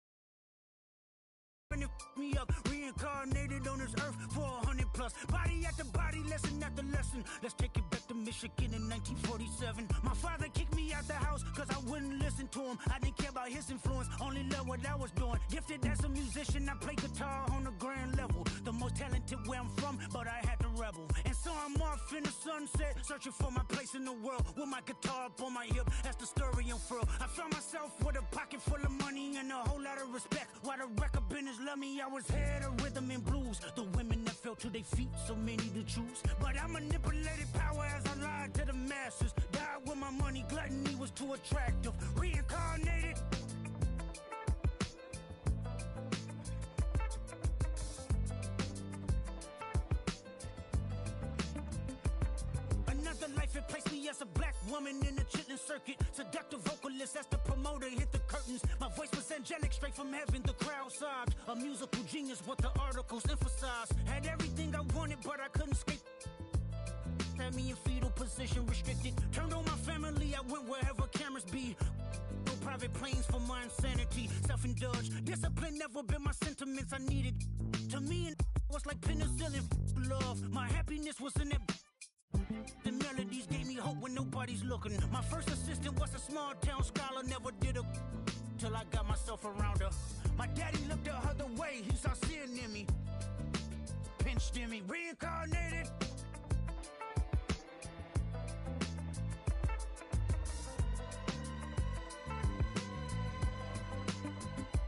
me up, reincarnated on this earth for 100 plus. Body after body, lesson after lesson. Let's take it back to Michigan in 1947. My father kicked me out the house cause I wouldn't listen to him. I didn't care about his influence, only loved what I was doing. Gifted as a musician, I play guitar on the grand level. The most talented where I'm from, but I had to rebel. And so I'm off in the sunset, searching for my place in the world. With my guitar up on my hip, that's the story unfurled. I found myself with a pocket full of money and a whole lot of respect. While the record business love me, I was head of rhythm and blues. The women that fell to their feet, so many to choose. But I manipulated power as I lied to the masses. Died with my money, gluttony was too attractive. Reincarnated. Another life, it placed me as a black woman in the chitlin circuit. Seductive vocalist as the promoter hit the curtains. My voice was angelic, straight from heaven, the crowd sobbed. A musical genius, what the articles emphasize. Had everything I wanted, but I couldn't escape. Had me in fetal position, restricted. Turned on my family, I went wherever cameras be. No private planes for my insanity. Self-indulged, discipline never been my sentiments I needed. To me, it was like penicillin, love. My happiness was in it. The melodies gave me hope when nobody's looking. My first assistant was a small town scholar, never did a till I got myself around her. My daddy looked the other way, he saw sin in me, pinched in me, reincarnated.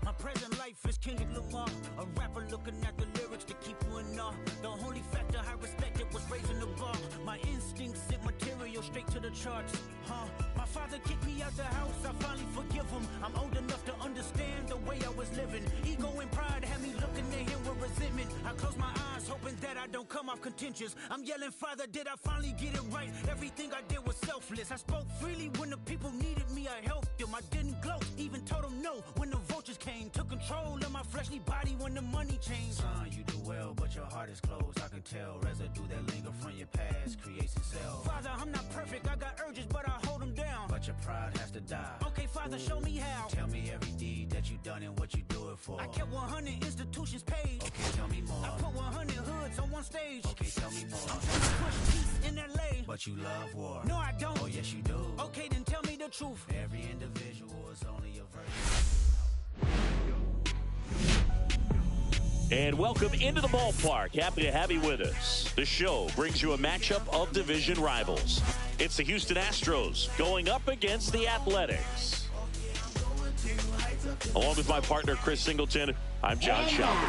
My present life is Kendrick Lamar, a rapper looking at the lyrics to keep you in awe. The only factor I respected was raising the bar. My instincts sent material straight to the charts. My father kicked me out the house, I finally forgive him. I'm old enough to understand the way I was living. Ego and pride had me looking at him with resentment. I close my eyes, hoping that I don't come off contentious. I'm yelling, Father, did I finally get it right? Everything I did was selfless. I spoke freely when the people needed me, I helped them. I didn't gloat, even told them no when the vultures came. Took control of my fleshly body when the money changed. Son, you do well, but your heart is closed. I can tell residue that linger from your past creates itself. Father, I'm not perfect, I got urges, but I hold them down. But your pride has to die. Okay, Father, show me how. Tell me every deed that you done and what you do it for. I kept 100 institutions paid. Okay, tell me more. I put 100 hoods on one stage. Okay, tell me more. I'm trying to push peace in LA. But you love war. No, I don't. Oh, yes, you do. Okay, then tell me the truth. Every individual is only a version. And welcome into the ballpark. Happy to have you with us. The show brings you a matchup of division rivals. It's the Houston Astros going up against the Athletics. Along with my partner, Chris Singleton, I'm John Shelby.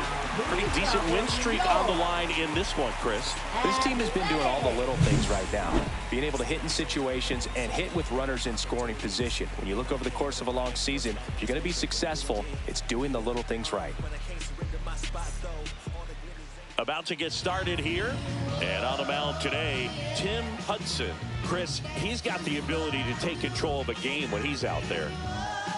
Pretty decent win streak on the line in this one, Chris. This team has been doing all the little things right now. Being able to hit in situations and hit with runners in scoring position. When you look over the course of a long season, if you're going to be successful, it's doing the little things right. About to get started here. And on the mound today, Tim Hudson. Chris, he's got the ability to take control of a game when he's out there.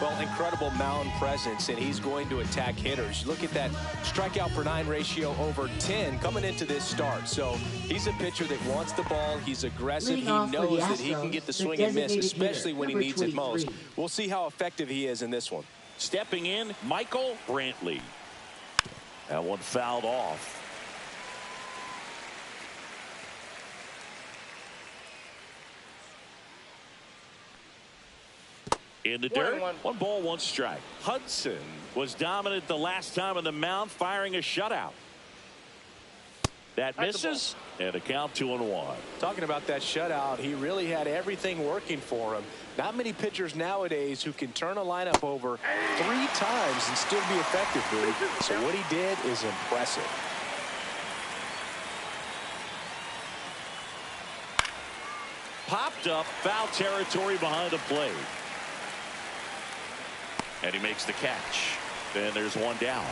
Well, incredible mound presence, and he's going to attack hitters. Look at that strikeout per 9 ratio over 10 coming into this start. So he's a pitcher that wants the ball. He's aggressive. He knows that he can get the swing and miss, especially when he needs it most. We'll see how effective he is in this one. Stepping in, Michael Brantley. That one fouled off. In the dirt, 1 ball, 1 strike. Hudson was dominant the last time on the mound, firing a shutout. That misses, and a count 2-1. Talking about that shutout, he really had everything working for him. Not many pitchers nowadays who can turn a lineup over 3 times and still be effective, dude. So what he did is impressive. Popped up, foul territory behind the plate. And he makes the catch. Then there's 1 down.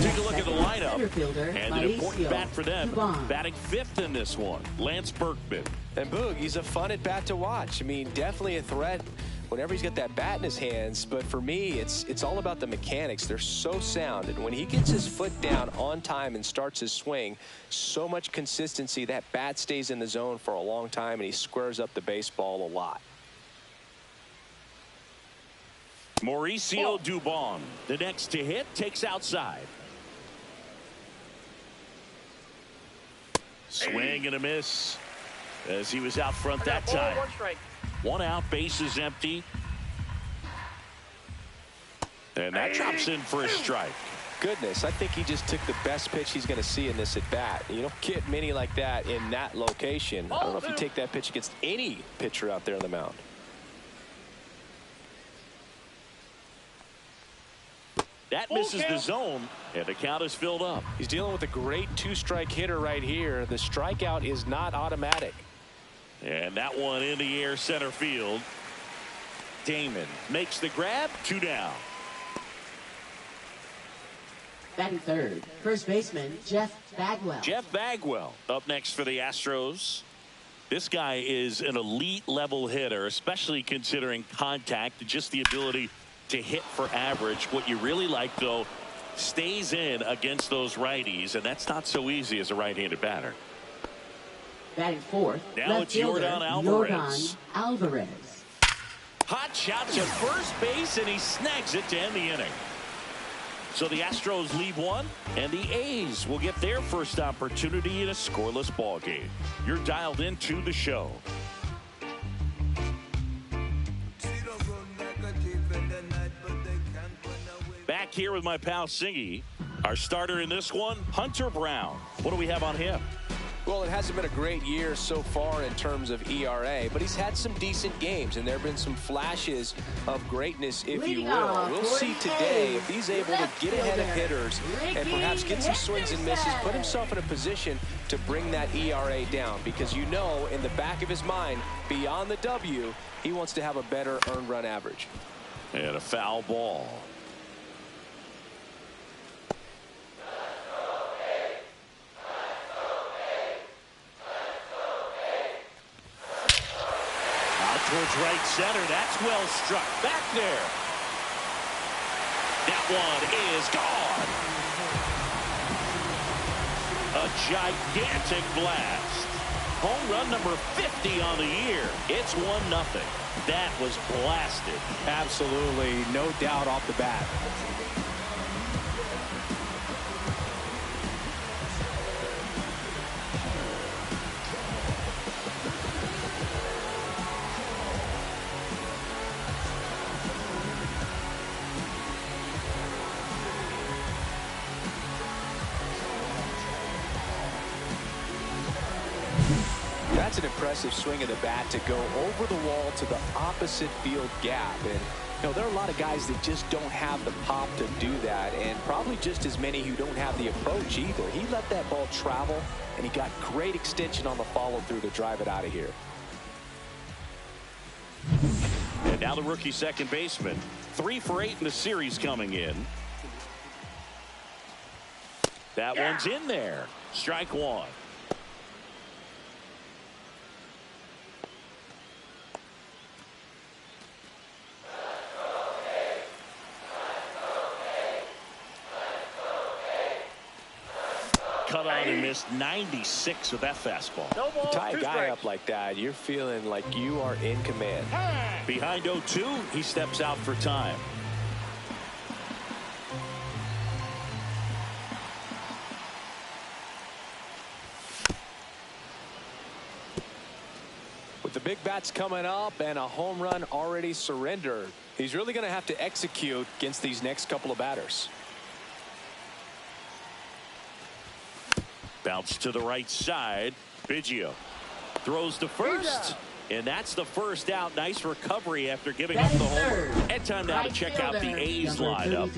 Take a look at the lineup. And an important bat for them. Batting 5th in this one, Lance Berkman. And Boog, he's a fun at bat to watch. I mean, definitely a threat whenever he's got that bat in his hands. But for me, it's all about the mechanics. They're so sound. And when he gets his foot down on time and starts his swing, so much consistency, that bat stays in the zone for a long time, and he squares up the baseball a lot. Mauricio Dubon, the next to hit, takes outside. Swing and a miss as he was out front that time. 1 out, bases empty. And that drops in for a strike. Goodness, I think he just took the best pitch he's going to see in this at bat. You don't get many like that in that location. I don't know if you take that pitch against any pitcher out there on the mound. That misses the zone, and the count is filled up. He's dealing with a great 2-strike hitter right here. The strikeout is not automatic. And that one in the air center field. Damon makes the grab, 2 down. Batting 3rd, first baseman Jeff Bagwell. Jeff Bagwell up next for the Astros. This guy is an elite level hitter, especially considering contact, just the ability to hit for average. What you really like, though, stays in against those righties, and that's not so easy as a right-handed batter. Batting 4th, now it's Yordan Alvarez. Alvarez. Hot shot to first base, and he snags it to end the inning. So the Astros lead 1, and the A's will get their first opportunity in a scoreless ball game. You're dialed into the show. Back here with my pal Singy. Our starter in this one, Hunter Brown. What do we have on him? Well, it hasn't been a great year so far in terms of ERA, but he's had some decent games, and there have been some flashes of greatness, if you will. We'll see today if he's able to get ahead of hitters and perhaps get some swings and misses, put himself in a position to bring that ERA down, because you know in the back of his mind, beyond the W, he wants to have a better earned run average. And a foul ball. Towards right center. That's well struck. Back there. That one is gone. A gigantic blast. Home run number 50 on the year. It's 1-0. That was blasted. Absolutely. No doubt off the bat. That's an impressive swing of the bat to go over the wall to the opposite field gap. And You know, there are a lot of guys that just don't have the pop to do that, and probably just as many who don't have the approach either. He let that ball travel, and he got great extension on the follow-through to drive it out of here. And now the rookie second baseman. 3 for 8 in the series coming in. That one's in there. Strike one. Cut on and missed 96 with that fastball. No ball, Tie a two guy strikes. up like that, you're feeling like you are in command. Behind 0-2, he steps out for time. With the big bats coming up and a home run already surrendered, he's really going to have to execute against these next couple of batters. Bounce to the right side. Biggio throws to first. And that's the first out. Nice recovery after giving up the homer. And time now to check out the A's lineup.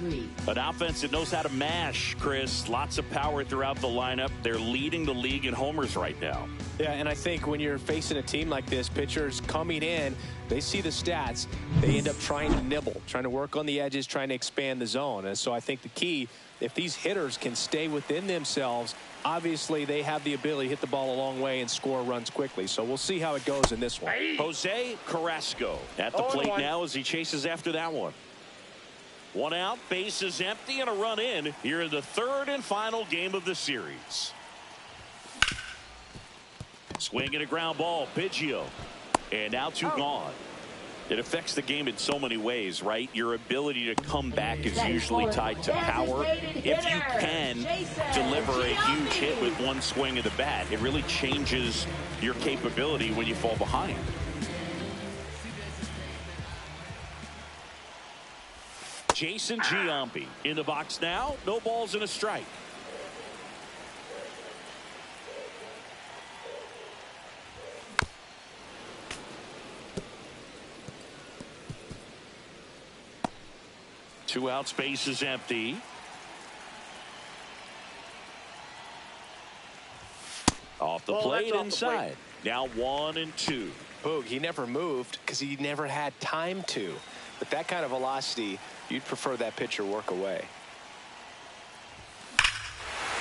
An offense that knows how to mash, Chris. Lots of power throughout the lineup. They're leading the league in homers right now. Yeah, and I think when you're facing a team like this, pitchers coming in, they see the stats. They end up trying to nibble, trying to work on the edges, trying to expand the zone. And so I think the key, if these hitters can stay within themselves, obviously they have the ability to hit the ball a long way and score runs quickly. So we'll see how it goes in this one. Jose Carrasco at the plate now as he chases after that one. One out, base is empty, and a run in here in the third and final game of the series. Swing and a ground ball. Biggio. And now 2 gone. It affects the game in so many ways, right? Your ability to come back is usually tied to power. If you can deliver a huge hit with one swing of the bat, it really changes your capability when you fall behind. Jason Giambi in the box now. No balls and a strike. Two outs, base is empty. Off the plate inside. Now 1-2. Boog, he never moved because he never had time to. But that kind of velocity, you'd prefer that pitcher work away.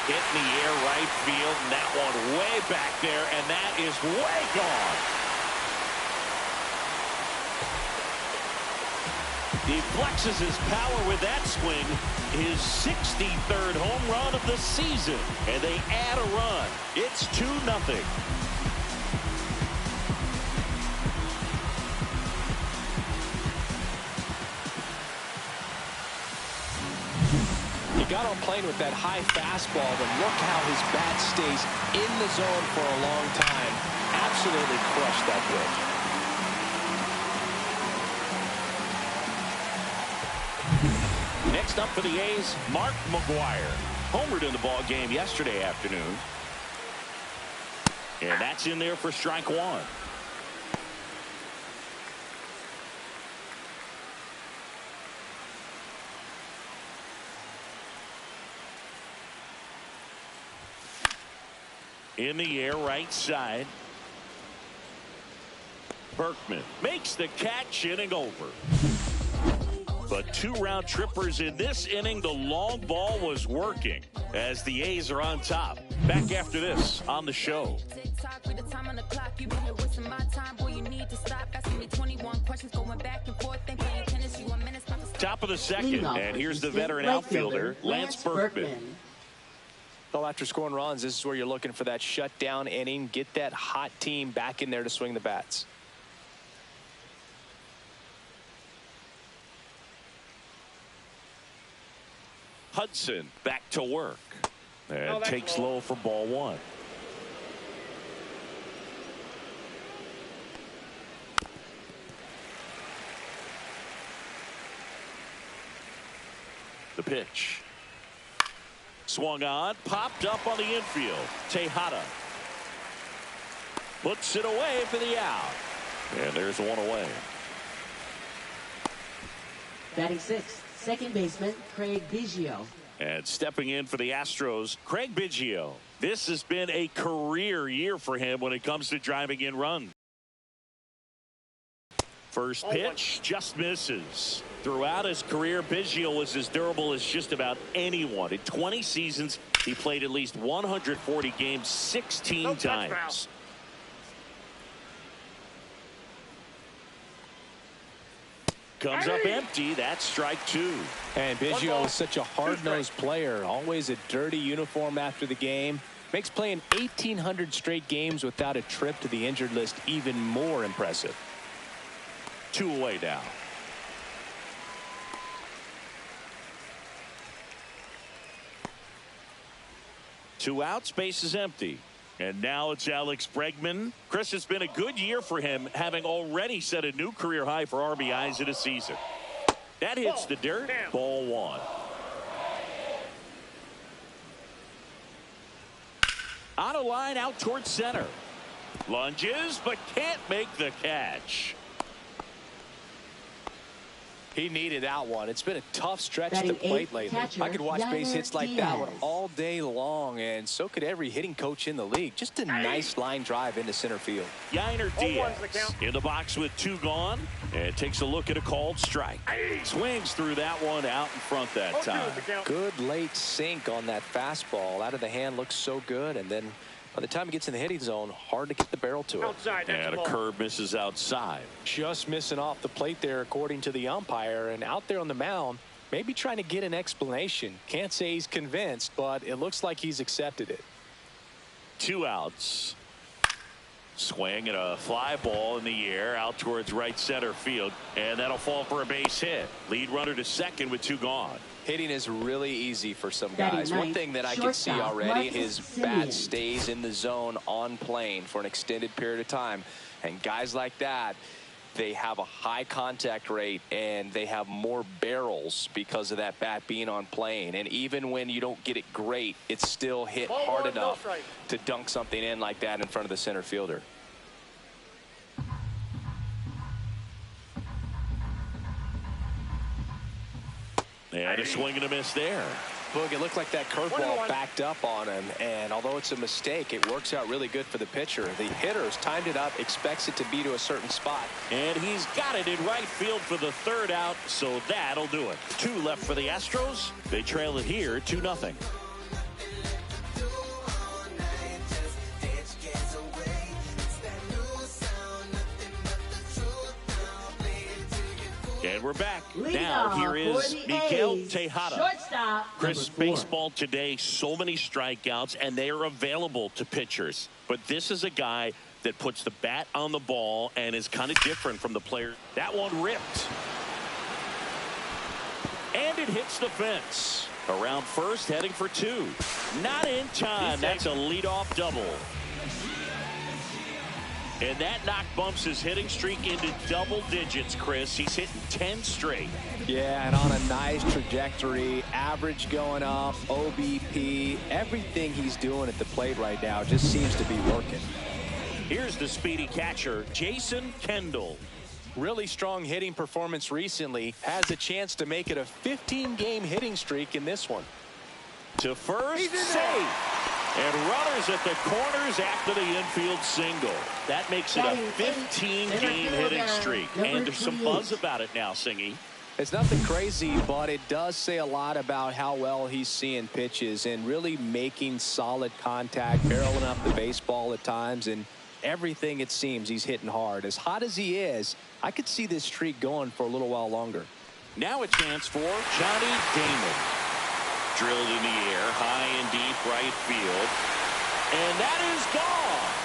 Hit in the air right field, and that one way back there, and that is way gone. He flexes his power with that swing. His 63rd home run of the season. And they add a run. It's 2-0. He got on plane with that high fastball, but look how his bat stays in the zone for a long time. Absolutely crushed that pitch. Next up for the A's, Mark McGwire. Homered in the ball game yesterday afternoon. And that's in there for strike one. In the air right side. Berkman makes the catch, inning over. But 2 round trippers in this inning. The long ball was working as the A's are on top. Back after this on the show. Top of the second, and here's the veteran outfielder, Lance Berkman. Well, after scoring runs, this is where you're looking for that shutdown inning. Get that hot team back in there to swing the bats. Hudson back to work and takes low for ball one. The pitch. Swung on, popped up on the infield. Tejada puts it away for the out. And there's one away. Batting sixth, second baseman Craig Biggio. And stepping in for the Astros, Craig Biggio. This has been a career year for him when it comes to driving in runs. First pitch just misses. Throughout his career, Biggio was as durable as just about anyone. In 20 seasons, he played at least 140 games 16 times. Comes up empty. That's strike two. And Biggio is such a hard-nosed player. Always a dirty uniform after the game. Makes playing 1,800 straight games without a trip to the injured list even more impressive. 2 away now. Two outs, base is empty. And now it's Alex Bregman. Chris, it's been a good year for him, having already set a new career high for RBIs in a season. That hits the dirt. Ball one. On a line out towards center. Lunges, but can't make the catch. He needed that one. It's been a tough stretch at the plate lately. I could watch base hits like that one all day long, and so could every hitting coach in the league. Just a nice line drive into center field. Yainer Diaz in the box with 2 gone, and takes a look at a called strike. Swings through that one out in front that time. Good late sink on that fastball. Out of the hand looks so good, and then by the time he gets in the hitting zone, hard to get the barrel to it. And a curve misses outside. Just missing off the plate there, according to the umpire. And out there on the mound, maybe trying to get an explanation. Can't say he's convinced, but it looks like he's accepted it. 2 outs. Swing and a fly ball in the air out towards right center field. And that'll fall for a base hit. Lead runner to second with 2 gone. Hitting is really easy for some guys. One thing that I can see already is bat stays in the zone on plane for an extended period of time. And guys like that, they have a high contact rate and they have more barrels because of that bat being on plane. And even when you don't get it great, it's still hit hard enough to dunk something in like that in front of the center fielder. And a swing and a miss there. Boog, it looked like that curveball backed up on him, and although it's a mistake, it works out really good for the pitcher. The hitter's timed it up, expects it to be to a certain spot. And he's got it in right field for the 3rd out, so that'll do it. 2 left for the Astros. They trail it here 2-0. And we're back. Now here is Miguel Tejada. Chris, baseball today, so many strikeouts, and they are available to pitchers. But this is a guy that puts the bat on the ball and is kind of different from the player. That one ripped. And it hits the fence. Around first, heading for 2. Not in time. That's a leadoff double. And that knock bumps his hitting streak into double digits, Chris. He's hitting 10 straight. Yeah, and on a nice trajectory. Average going up, OBP. Everything he's doing at the plate right now just seems to be working. Here's the speedy catcher, Jason Kendall. Really strong hitting performance recently. Has a chance to make it a 15-game hitting streak in this one. To first, safe. And runners at the corners after the infield single. That makes it a 15-game hitting streak. And there's some buzz about it now, Singy. It's nothing crazy, but it does say a lot about how well he's seeing pitches and really making solid contact, barreling up the baseball at times, and everything it seems he's hitting hard. As hot as he is, I could see this streak going for a little while longer. Now a chance for Johnny Damon. Drilled in the air, high and deep right field. And that is gone.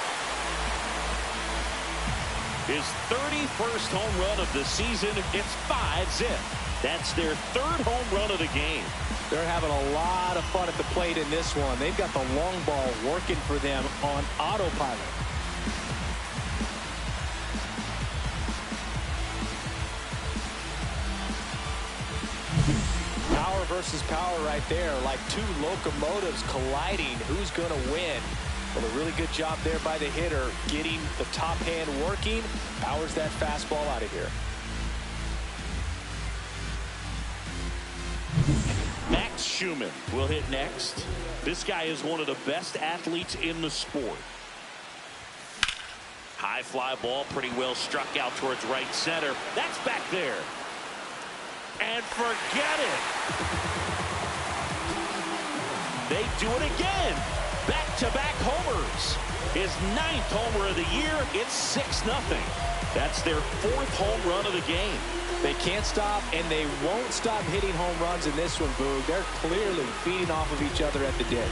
His 31st home run of the season. It's 5-zip. That's their 3rd home run of the game. They're having a lot of fun at the plate in this one. They've got the long ball working for them on autopilot. Power versus power right there, like 2 locomotives colliding. Who's going to win? Well, a really good job there by the hitter, getting the top hand working. Powers that fastball out of here. Max Schumann will hit next. This guy is one of the best athletes in the sport. High fly ball, pretty well struck out towards right center. That's back there. And forget it. They do it again. Back-to-back homers. His 9th homer of the year. It's 6-0. That's their 4th home run of the game. They can't stop, and they won't stop hitting home runs in this one, Boog. They're clearly feeding off of each other at the dish.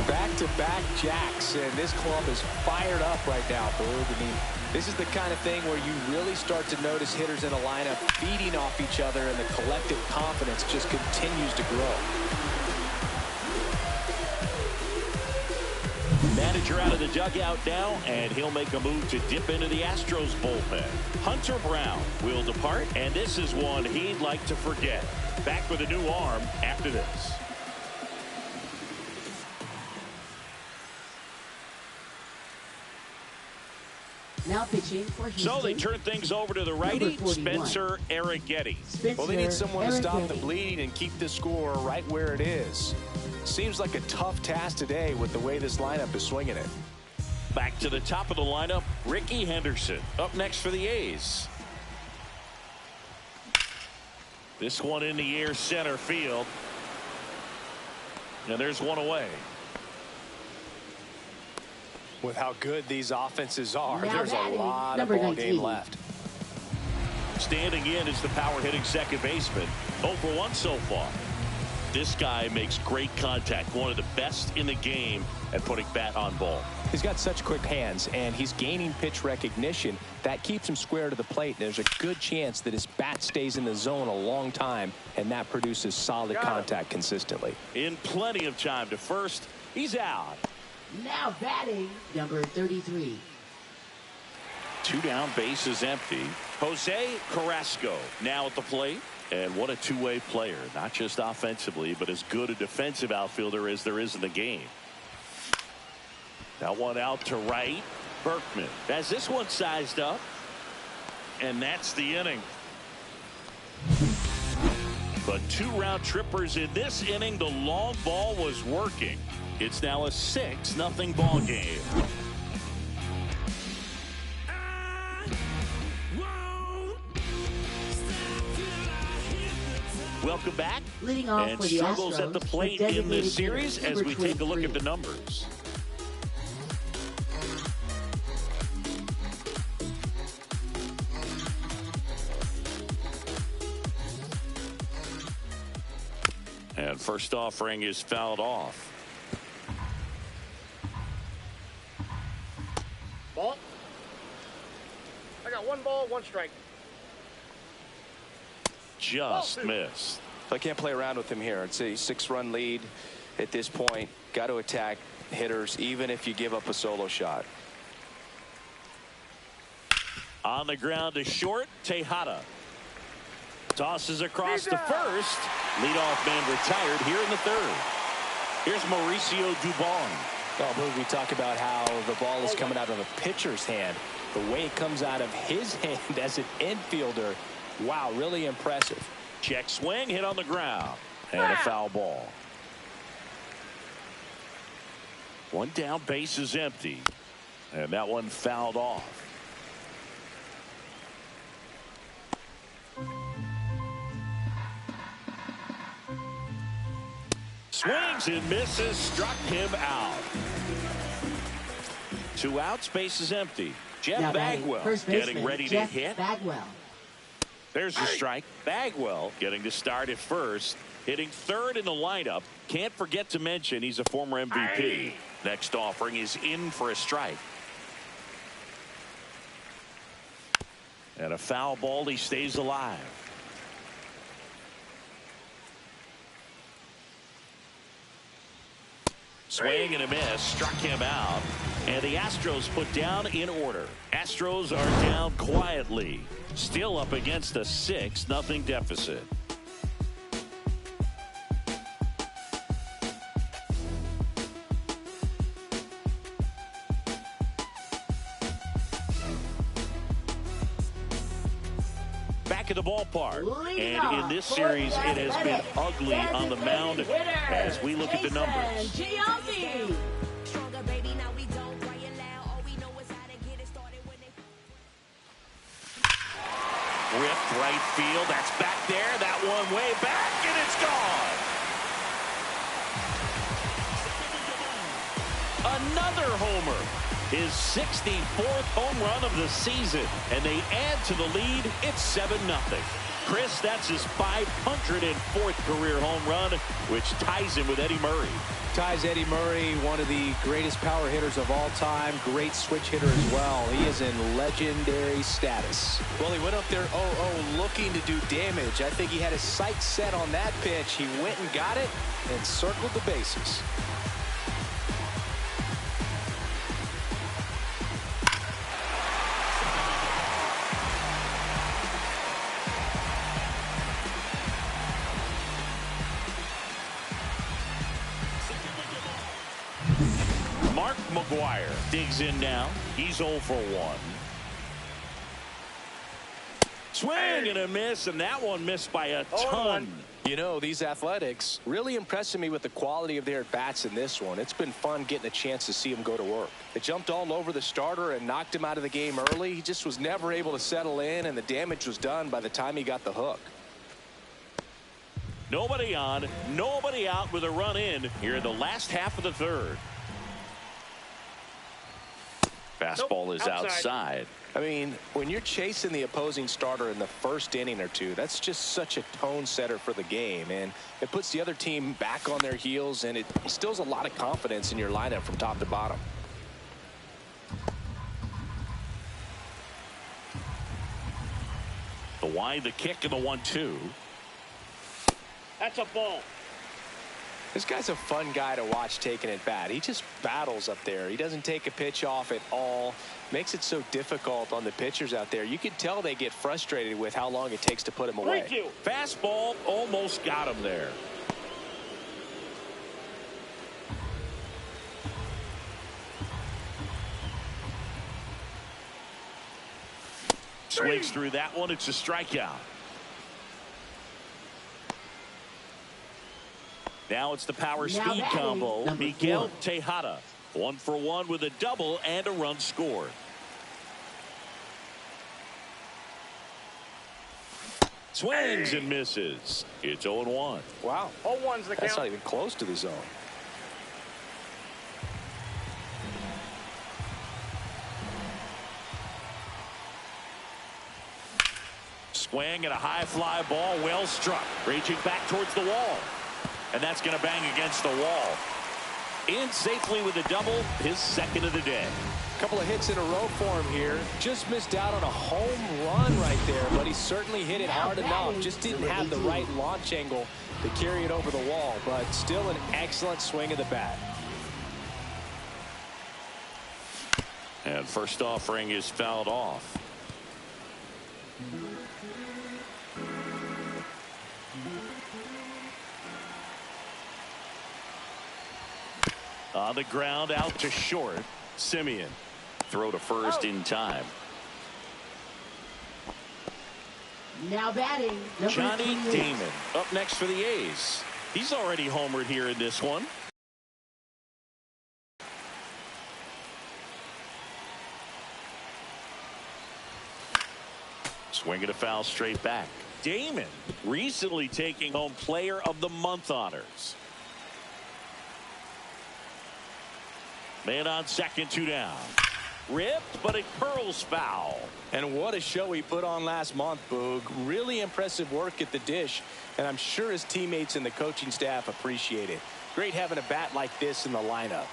Back-to-back jacks, and this club is fired up right now, Boog. I mean, this is the kind of thing where you really start to notice hitters in a lineup feeding off each other, and the collective confidence just continues to grow. Manager out of the dugout now, and he'll make a move to dip into the Astros bullpen. Hunter Brown will depart, and this is one he'd like to forget. Back with a new arm after this. Now pitching for Houston. So they turn things over to the righty, Spencer Arrighetti. Well, they need someone to stop the bleeding and keep the score right where it is. Seems like a tough task today with the way this lineup is swinging it. Back to the top of the lineup, Ricky Henderson up next for the A's. This one in the air, center field. And there's one away. With how good these offenses are, now there's a lot of ball game left. Standing in is the power hitting second baseman. 0 for 1 so far. This guy makes great contact. One of the best in the game at putting bat on ball. He's got such quick hands, and he's gaining pitch recognition. That keeps him square to the plate. There's a good chance that his bat stays in the zone a long time, and that produces solid contact consistently. In plenty of time to first. He's out. Now batting, number 33. 2 down, bases empty. Jose Carrasco now at the plate. And what a two-way player, not just offensively, but as good a defensive outfielder as there is in the game. That one out to right. Berkman has this one sized up. And that's the inning. But 2 round trippers in this inning. The long ball was working. It's now a 6-0 ball game. Welcome back. Leading off and for the struggles Astros, at the plate in this series as we take a look at the numbers. And first offering is fouled off. Ball. I got 1 ball, 1 strike. Just missed. I can't play around with him here. It's a 6-run lead at this point. Got to attack hitters even if you give up a solo shot. On the ground to short, Tejada. Tosses across to first. Leadoff man retired here in the 3rd. Here's Mauricio Dubon. Oh, we talk about how the ball is coming out of a pitcher's hand. The way it comes out of his hand as an infielder. Wow, really impressive. Check swing, hit on the ground. And a foul ball. 1 down, base is empty. And that one fouled off. Swings and misses, struck him out. 2 outs, base is empty. Jeff Now Bagwell getting ready to hit. Bagwell. There's a strike. Bagwell getting to start at first, hitting 3rd in the lineup. Can't forget to mention he's a former MVP. Next offering is in for a strike. And a foul ball. He stays alive. Swing and a miss, struck him out. And the Astros put down in order. Astros are down quietly. Still up against a 6-0 deficit. Back back at the ballpark. And in this series, it has been ugly on the mound as we look at the numbers. Ripped right field. That's back there. That one way back, and it's gone. Another homer. His 64th home run of the season. And they add to the lead. It's 7-0. Chris, that's his 504th career home run, which ties him with Eddie Murray. Ties Eddie Murray, one of the greatest power hitters of all time. Great switch hitter as well. He is in legendary status. Well, he went up there 0-0 looking to do damage. I think he had his sights set on that pitch. He went and got it and circled the bases. McGuire digs in now. He's 0 for 1. Swing and a miss, and that one missed by a ton. You know, these Athletics really impressing me with the quality of their bats in this one. It's been fun getting a chance to see them go to work. They jumped all over the starter and knocked him out of the game early. He just was never able to settle in, and the damage was done by the time he got the hook. Nobody on, nobody out with a run in here in the last half of the third. Fastball is outside. I mean, when you're chasing the opposing starter in the first inning or two, that's just such a tone setter for the game, and it puts the other team back on their heels, and it instills a lot of confidence in your lineup from top to bottom. The wide, the kick, and the 1-2. That's a ball. This guy's a fun guy to watch taking at bat. He just battles up there. He doesn't take a pitch off at all. Makes it so difficult on the pitchers out there. You can tell they get frustrated with how long it takes to put him away. Fastball almost got him there. Swings through that one. It's a strikeout. Now it's the power speed combo. Miguel Tejada, 1 for 1 with a double and a run scored. Swings and misses. It's 0-1. Wow. 0-1's the count. That's not even close to the zone. Swing and a high fly ball, well struck. Reaching back towards the wall. And that's going to bang against the wall. In safely with a double, his second of the day. A couple of hits in a row for him here. Just missed out on a home run right there, but he certainly hit it hard enough. Just didn't have the right launch angle to carry it over the wall, but still an excellent swing of the bat. And first offering is fouled off. On the ground, out to short. Simeon. Throw to first in time. Now batting, Johnny Damon up next for the A's. He's already homered here in this one. Swinging a foul straight back. Damon recently taking home Player of the Month honors. Man on second, 2 down. Ripped, but it curls foul. And what a show he put on last month, Boog. Really impressive work at the dish, and I'm sure his teammates and the coaching staff appreciate it. Great having a bat like this in the lineup.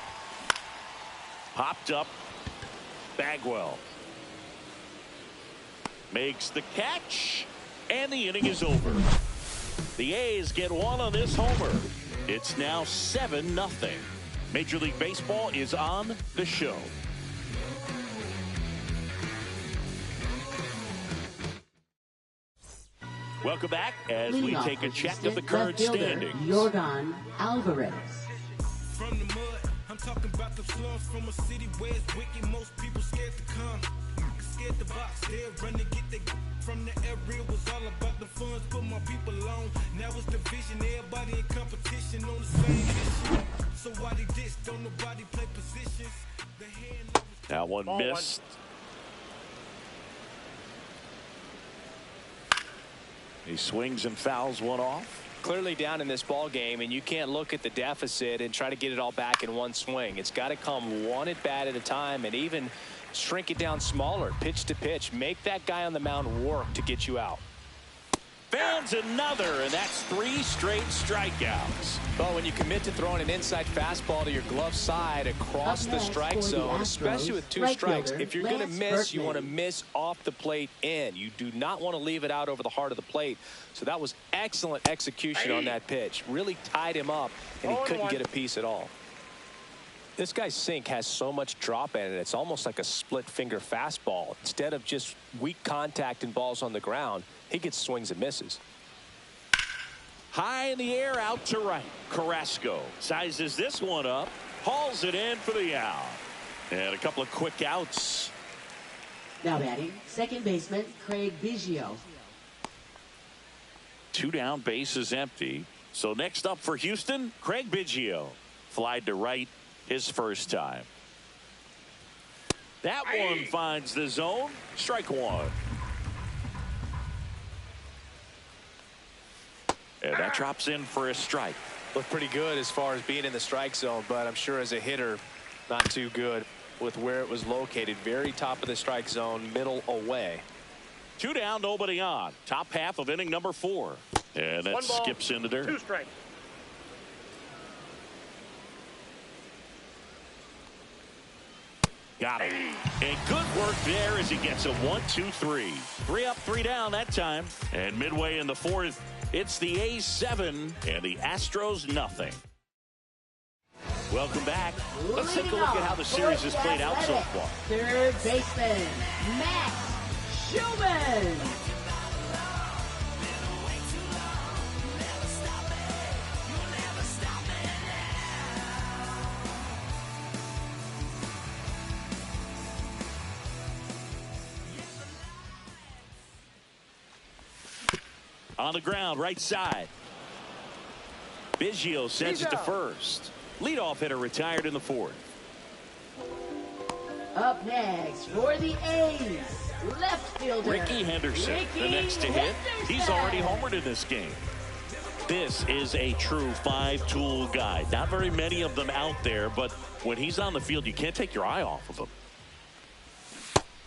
Popped up. Bagwell makes the catch, and the inning is over. The A's get one on this homer. It's now 7-0. Major League Baseball is on the show. Welcome back as we take a check of the current standings. Yordan Alvarez. From the mud, I'm talking about the slums from a city where it's wicked. Most people scared to come. at the box, they'll run to get the from the area. Was all about the funds, put my people on. Now it's division, everybody in competition on the same mission. So why they dish, don't nobody play positions. The hand That one missed. He swings and fouls one off. Clearly down in this ball game, and you can't look at the deficit and try to get it all back in one swing. It's got to come one at bat at a time, and even shrink it down smaller, pitch to pitch. Make that guy on the mound work to get you out. Fans another, and that's 3 straight strikeouts. Well, when you commit to throwing an inside fastball to your glove side across the strike zone, especially with 2 strikes, if you're going to miss, you want to miss off the plate in. You do not want to leave it out over the heart of the plate. So that was excellent execution on that pitch. Really tied him up, and he couldn't get a piece at all. This guy's sink has so much drop in it, it's almost like a split finger fastball. Instead of just weak contact and balls on the ground, he gets swings and misses. High in the air, out to right. Carrasco sizes this one up, hauls it in for the out. And a couple of quick outs. Now batting, second baseman Craig Biggio. 2 down, bases empty. So next up for Houston, Craig Biggio. Flied to right his first time. That one finds the zone. Strike 1. And that drops in for a strike. Looked pretty good as far as being in the strike zone, but I'm sure as a hitter, not too good with where it was located. Very top of the strike zone, middle away. 2 down, nobody on. Top half of inning number 4. And that skips into dirt. 2 strikes. Got him. And good work there as he gets a 1-2-3. 3 up, 3 down that time. And midway in the 4th, it's the A's 7 and the Astros nothing. Welcome back. Let's take a look at how the series has played out so far. Third baseman Matt Schumann. On the ground, right side. Biggio sends it to first. Leadoff hitter retired in the 4th. Up next for the A's, left fielder Ricky Henderson, the next to hit. He's already homered in this game. This is a true 5-tool guy. Not very many of them out there, but when he's on the field, you can't take your eye off of him.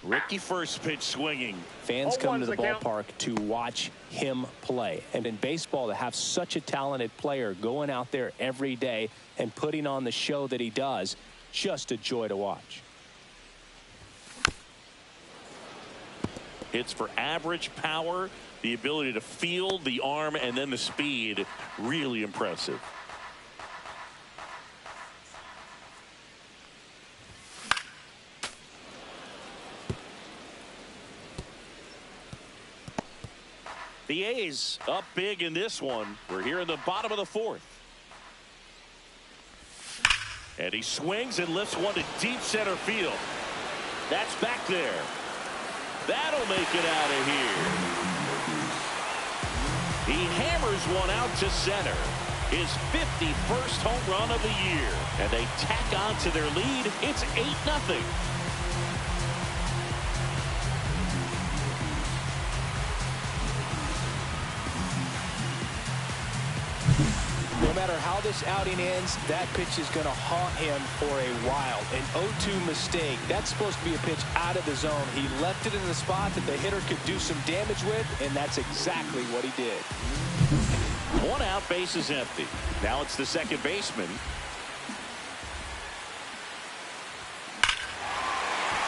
Ricky first pitch swinging. Fans come to the ballpark to watch him play. And in baseball, to have such a talented player going out there every day and putting on the show that he does, just a joy to watch. Hits for average power, the ability to field, the arm, and then the speed. Really impressive. The A's up big in this one. We're here in the bottom of the 4th. And he swings and lifts one to deep center field. That's back there. That'll make it out of here. He hammers one out to center. His 51st home run of the year. And they tack on to their lead. It's 8-0. No matter how this outing ends, that pitch is going to haunt him for a while. An 0-2 mistake. That's supposed to be a pitch out of the zone. He left it in the spot that the hitter could do some damage with, and that's exactly what he did. 1 out, base is empty. Now it's the second baseman.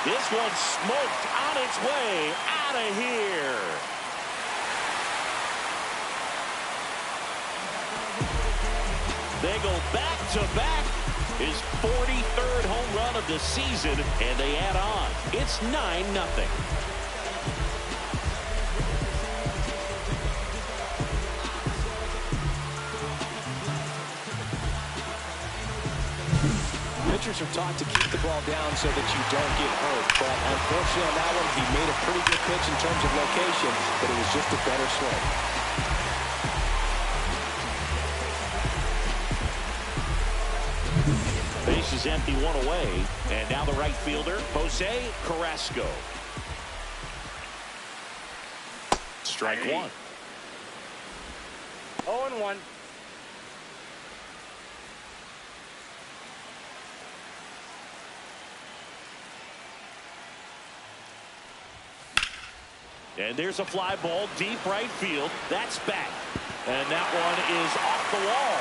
This one smoked on its way out of here. They go back-to-back. His 43rd home run of the season, and they add on. It's 9-0. pitchers are taught to keep the ball down so that you don't get hurt. But unfortunately on that one, he made a pretty good pitch in terms of location, but it was just a better swing. Base is empty, one away. And now the right fielder, Jose Carrasco. Strike one. 0-1. And there's a fly ball deep right field. That's back. And that one is off the wall.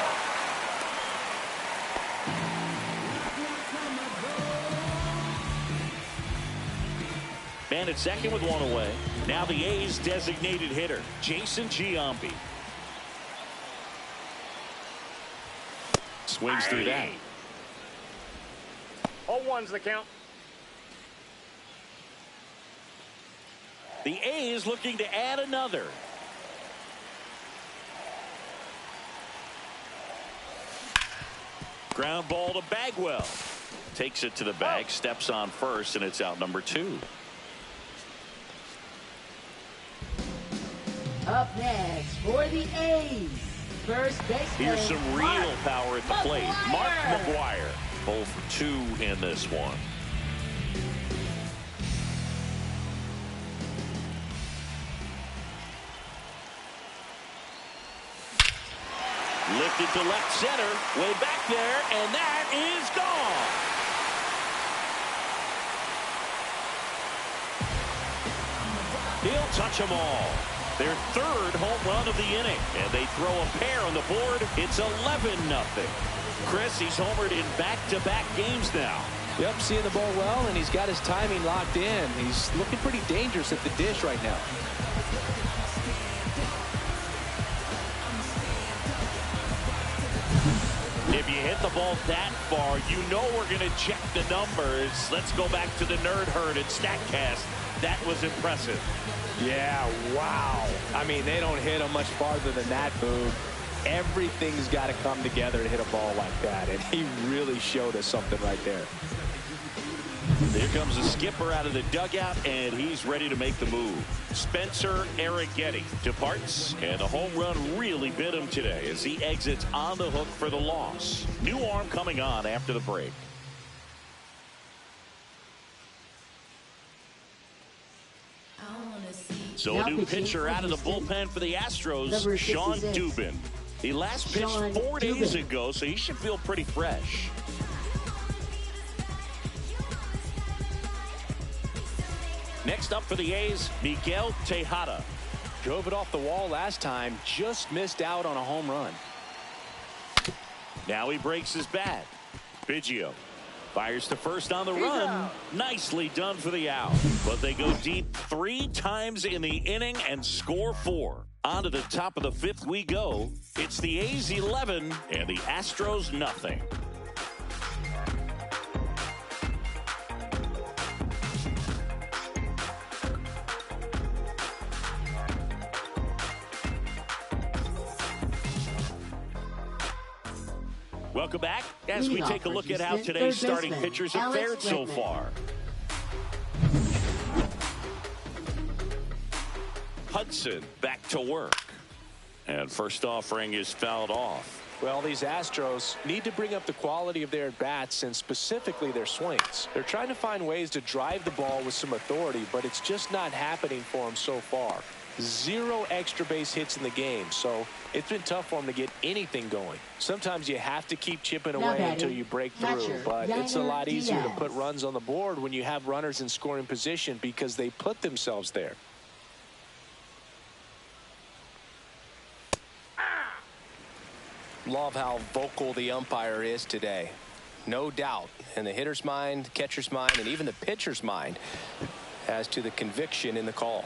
Man at second with one away. Now the A's designated hitter, Jason Giambi. Swings through that. 0-1's the count. The A's looking to add another. Ground ball to Bagwell. Takes it to the bag, steps on first, and it's out number 2. Up next for the A's, first baseman. Here's some real power at the plate. Mark McGwire, 0 for 2 in this one. Lifted to left center, way back there, and that is gone. He'll touch them all. Their third home run of the inning, and they throw a pair on the board. It's 11-0. Chris, he's homered in back-to-back games now. Yep, seeing the ball well, and he's got his timing locked in. He's looking pretty dangerous at the dish right now. If you hit the ball that far, you know we're going to check the numbers. Let's go back to the Nerd Herd and StatCast. That was impressive. Yeah, wow. I mean, they don't hit him much farther than that, Boog. Everything's got to come together to hit a ball like that, and he really showed us something right there. There comes the skipper out of the dugout, and he's ready to make the move. Spencer Arrighetti departs, and the home run really bit him today as he exits on the hook for the loss. New arm coming on after the break. So a new pitcher out of the bullpen for the Astros, Sean Dubin. He last pitched 4 days ago, so he should feel pretty fresh. Next up for the A's, Miguel Tejada. Drove it off the wall last time, just missed out on a home run. Now he breaks his bat. Biggio fires to first on the run. Nicely done for the out. But they go deep 3 times in the inning and score 4. On to the top of the 5th we go. It's the A's 11 and the Astros nothing. Welcome back as we take a look at how today's starting pitchers have fared so far. Hudson back to work. And first offering is fouled off. Well, these Astros need to bring up the quality of their at-bats and specifically their swings. They're trying to find ways to drive the ball with some authority, but it's just not happening for them so far. 0 extra base hits in the game, so it's been tough for them to get anything going. Sometimes you have to keep chipping away until you break through, but it's a lot easier to put runs on the board when you have runners in scoring position because they put themselves there. Love how vocal the umpire is today. No doubt in the hitter's mind, catcher's mind, and even the pitcher's mind as to the conviction in the call.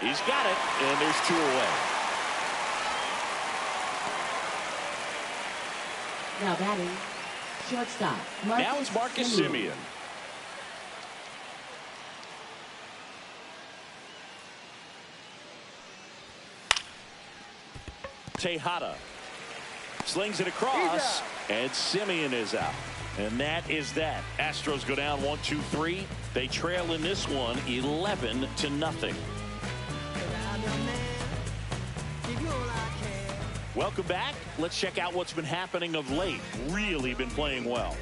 He's got it, and there's 2 away. Now batting, shortstop. Now it's Marcus Semien. Tejada Slings it across, and Simeon is out. And that is that. Astros go down 1-2-3. They trail in this one 11-0. Welcome back. Let's check out what's been happening of late. Really been playing well.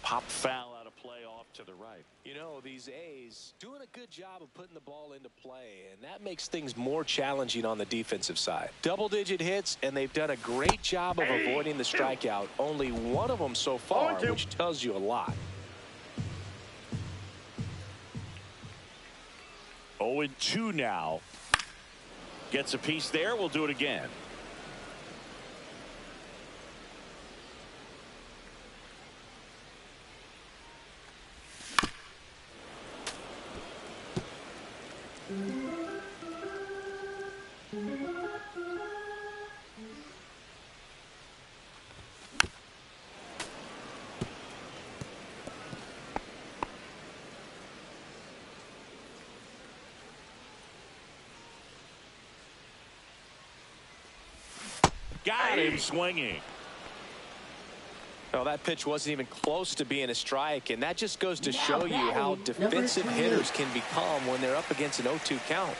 Pop foul out of play off to the right. You know, these A's doing a good job of putting the ball into play, and that makes things more challenging on the defensive side. Double-digit hits, and they've done a great job of avoiding the strikeout. Only one of them so far, which tells you a lot. 0-2 now. Gets a piece there. We'll do it again. Got him swinging. Well, that pitch wasn't even close to being a strike, and that just goes to show you how defensive hitters can become when they're up against an 0-2 count.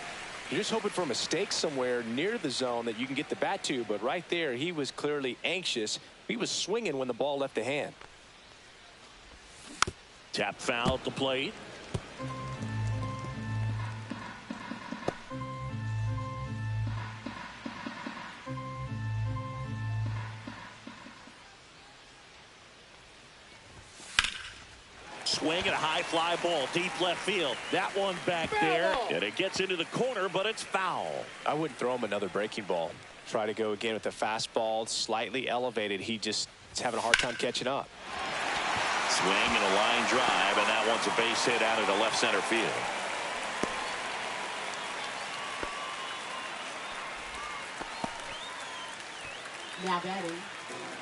You're just hoping for a mistake somewhere near the zone that you can get the bat to, but right there he was clearly anxious. He was swinging when the ball left the hand. Tap foul at the plate. Swing and a high fly ball deep left field. That one back there, and it gets into the corner, but it's foul. I wouldn't throw him another breaking ball. Try to go again with the fastball, slightly elevated. He just is having a hard time catching up. Swing and a line drive, and that one's a base hit out of the left center field. Now batting,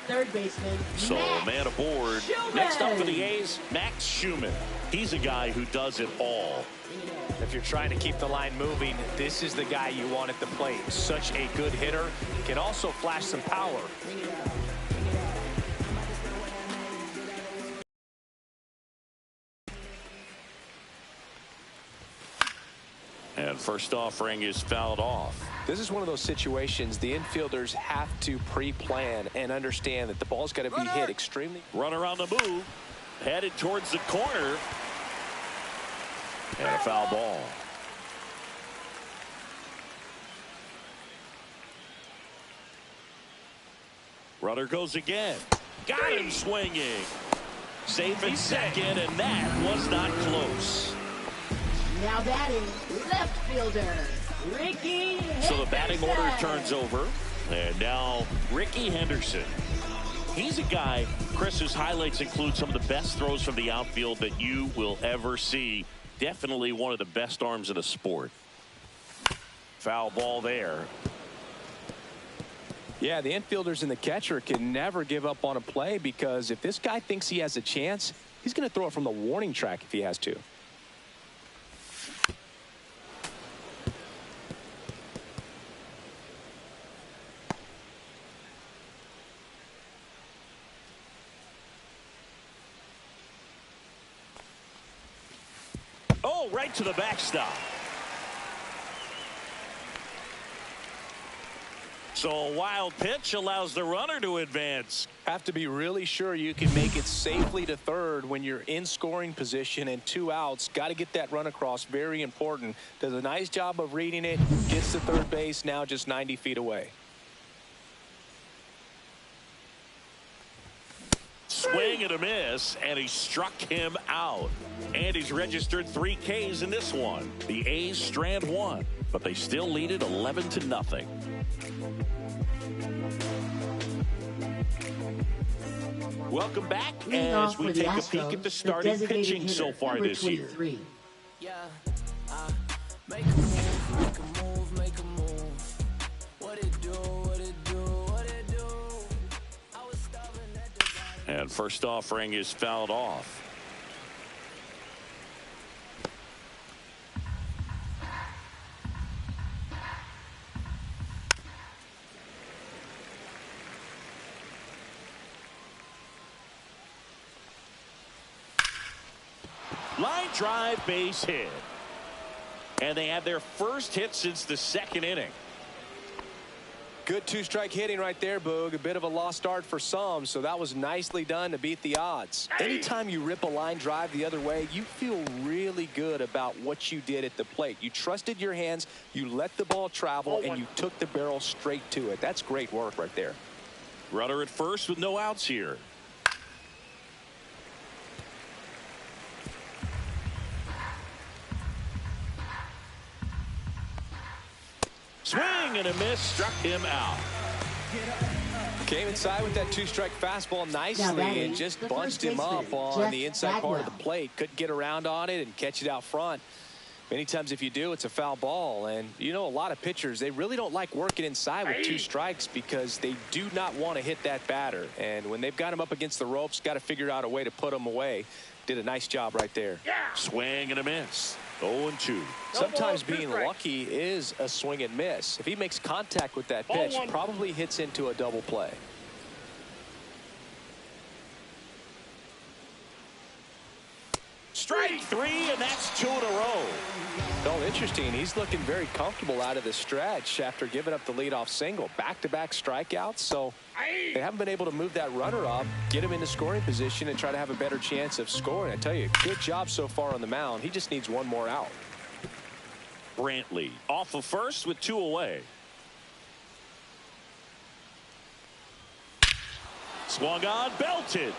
third baseman. So man aboard. Next up for the A's, Max Schumann. He's a guy who does it all. If you're trying to keep the line moving, this is the guy you want at the plate. Such a good hitter. Can also flash some power. And first offering is fouled off. This is one of those situations the infielders have to pre-plan and understand that the ball's got to be hit extremely. Runner on the move, headed towards the corner. And a foul ball. Runner goes again. Got him swinging. Safe at second, and that was not close. Now batting, left fielder, Ricky Henderson. So the batting order turns over, and now Ricky Henderson. He's a guy, Chris's highlights include some of the best throws from the outfield that you will ever see. Definitely one of the best arms in the sport. Foul ball there. Yeah, the infielders and the catcher can never give up on a play, because if this guy thinks he has a chance, he's going to throw it from the warning track if he has to. Oh, right to the backstop. So a wild pitch allows the runner to advance. Have to be really sure you can make it safely to third when you're in scoring position and 2 outs. Got to get that run across. Very important. Does a nice job of reading it. Gets to third base, now just 90 feet away. Swing and a miss, and he struck him out. And he's registered 3 Ks in this one. The A's strand 1, but they still lead it 11-0. Welcome back as we take a peek at the starting pitching so far this year. Yeah, make a move, make a move, make a move. What it do, what it do, what it do. I was stubborn at the bottom. And first offering is fouled off. Line drive, base hit. And they had their first hit since the second inning. Good two-strike hitting right there, Boog. A bit of a lost start for some, so that was nicely done to beat the odds. Anytime you rip a line drive the other way, you feel really good about what you did at the plate. You trusted your hands, you let the ball travel, and you took the barrel straight to it. That's great work right there. Runner at first with no outs here. Swing and a miss, struck him out. Came inside with that two-strike fastball nicely and just bunched him up on the inside part of the plate. Couldn't get around on it and catch it out front. Many times if you do, it's a foul ball. And you know, a lot of pitchers, they really don't like working inside with two strikes because they do not want to hit that batter. And when they've got him up against the ropes, got to figure out a way to put him away. Did a nice job right there. Swing and a miss. 0-2. Sometimes being lucky is a swing and miss. If he makes contact with that pitch, probably hits into a double play. Strike three, and that's 2 in a row. Oh, interesting. He's looking very comfortable out of the stretch after giving up the leadoff single. Back-to-back strikeouts, so they haven't been able to move that runner up, get him into scoring position, and try to have a better chance of scoring. I tell you, good job so far on the mound. He just needs one more out. Brantley off of first with 2 away. Swung on, belted.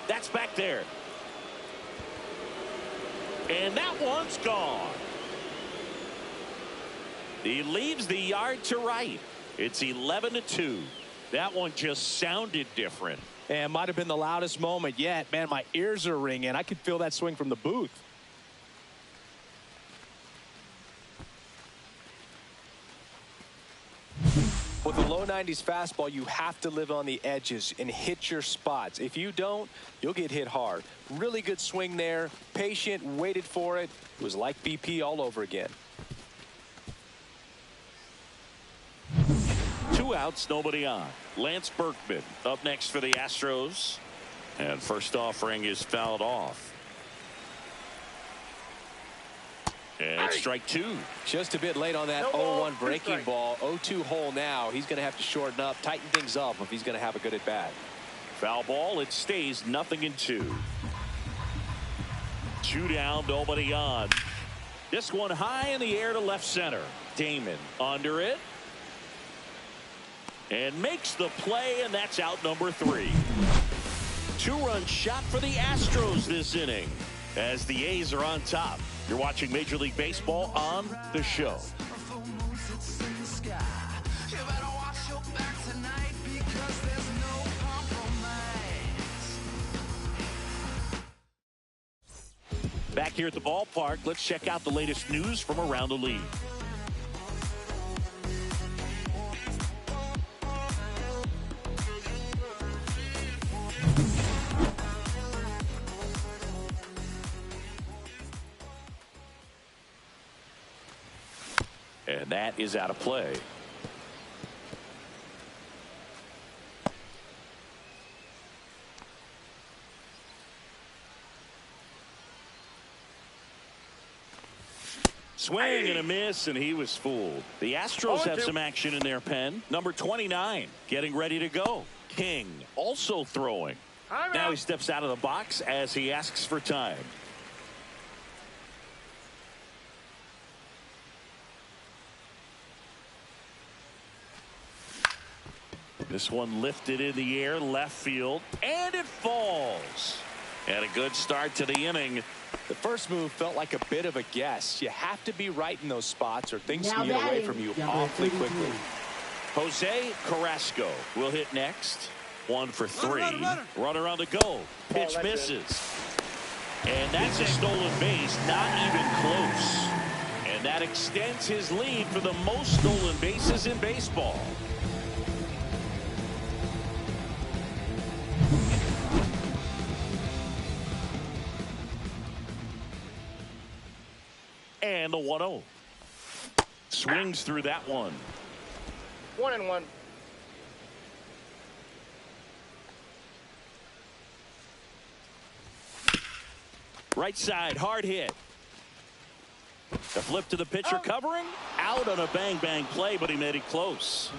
That's back there. And that one's gone. He leaves the yard to right. It's 11-2. That one just sounded different. And might have been the loudest moment yet. Man, my ears are ringing. I could feel that swing from the booth. With the low 90s fastball, you have to live on the edges and hit your spots. If you don't, you'll get hit hard. Really good swing there. Patient, waited for it. It was like BP all over again. 2 outs, nobody on. Lance Berkman up next for the Astros. And first offering is fouled off. And strike 2. Just a bit late on that 0-1 breaking ball. 0-2 hole now. He's going to have to shorten up, tighten things up if he's going to have a good at bat. Foul ball. It stays 0-2. 2 down, nobody on. This one high in the air to left center. Damon under it. And makes the play, and that's out number 3. 2-run shot for the Astros this inning as the A's are on top. You're watching Major League Baseball on The Show. Back here at the ballpark, let's check out the latest news from around the league. And that is out of play. Swing and a miss, and he was fooled. The Astros have some action in their pen. Number 29 getting ready to go. King also throwing. Now he steps out of the box as he asks for time. This one lifted in the air, left field, and it falls. And a good start to the inning. The first move felt like a bit of a guess. You have to be right in those spots or things can get away from you awfully quickly. Jose Carrasco will hit next. 1 for 3. Runner on the go. Pitch misses. And that's a stolen base, not even close. And that extends his lead for the most stolen bases in baseball. And the 1-0. Swings through that one. 1-1. Right side, hard hit. The flip to the pitcher, covering. Out on a bang-bang play, but he made it close.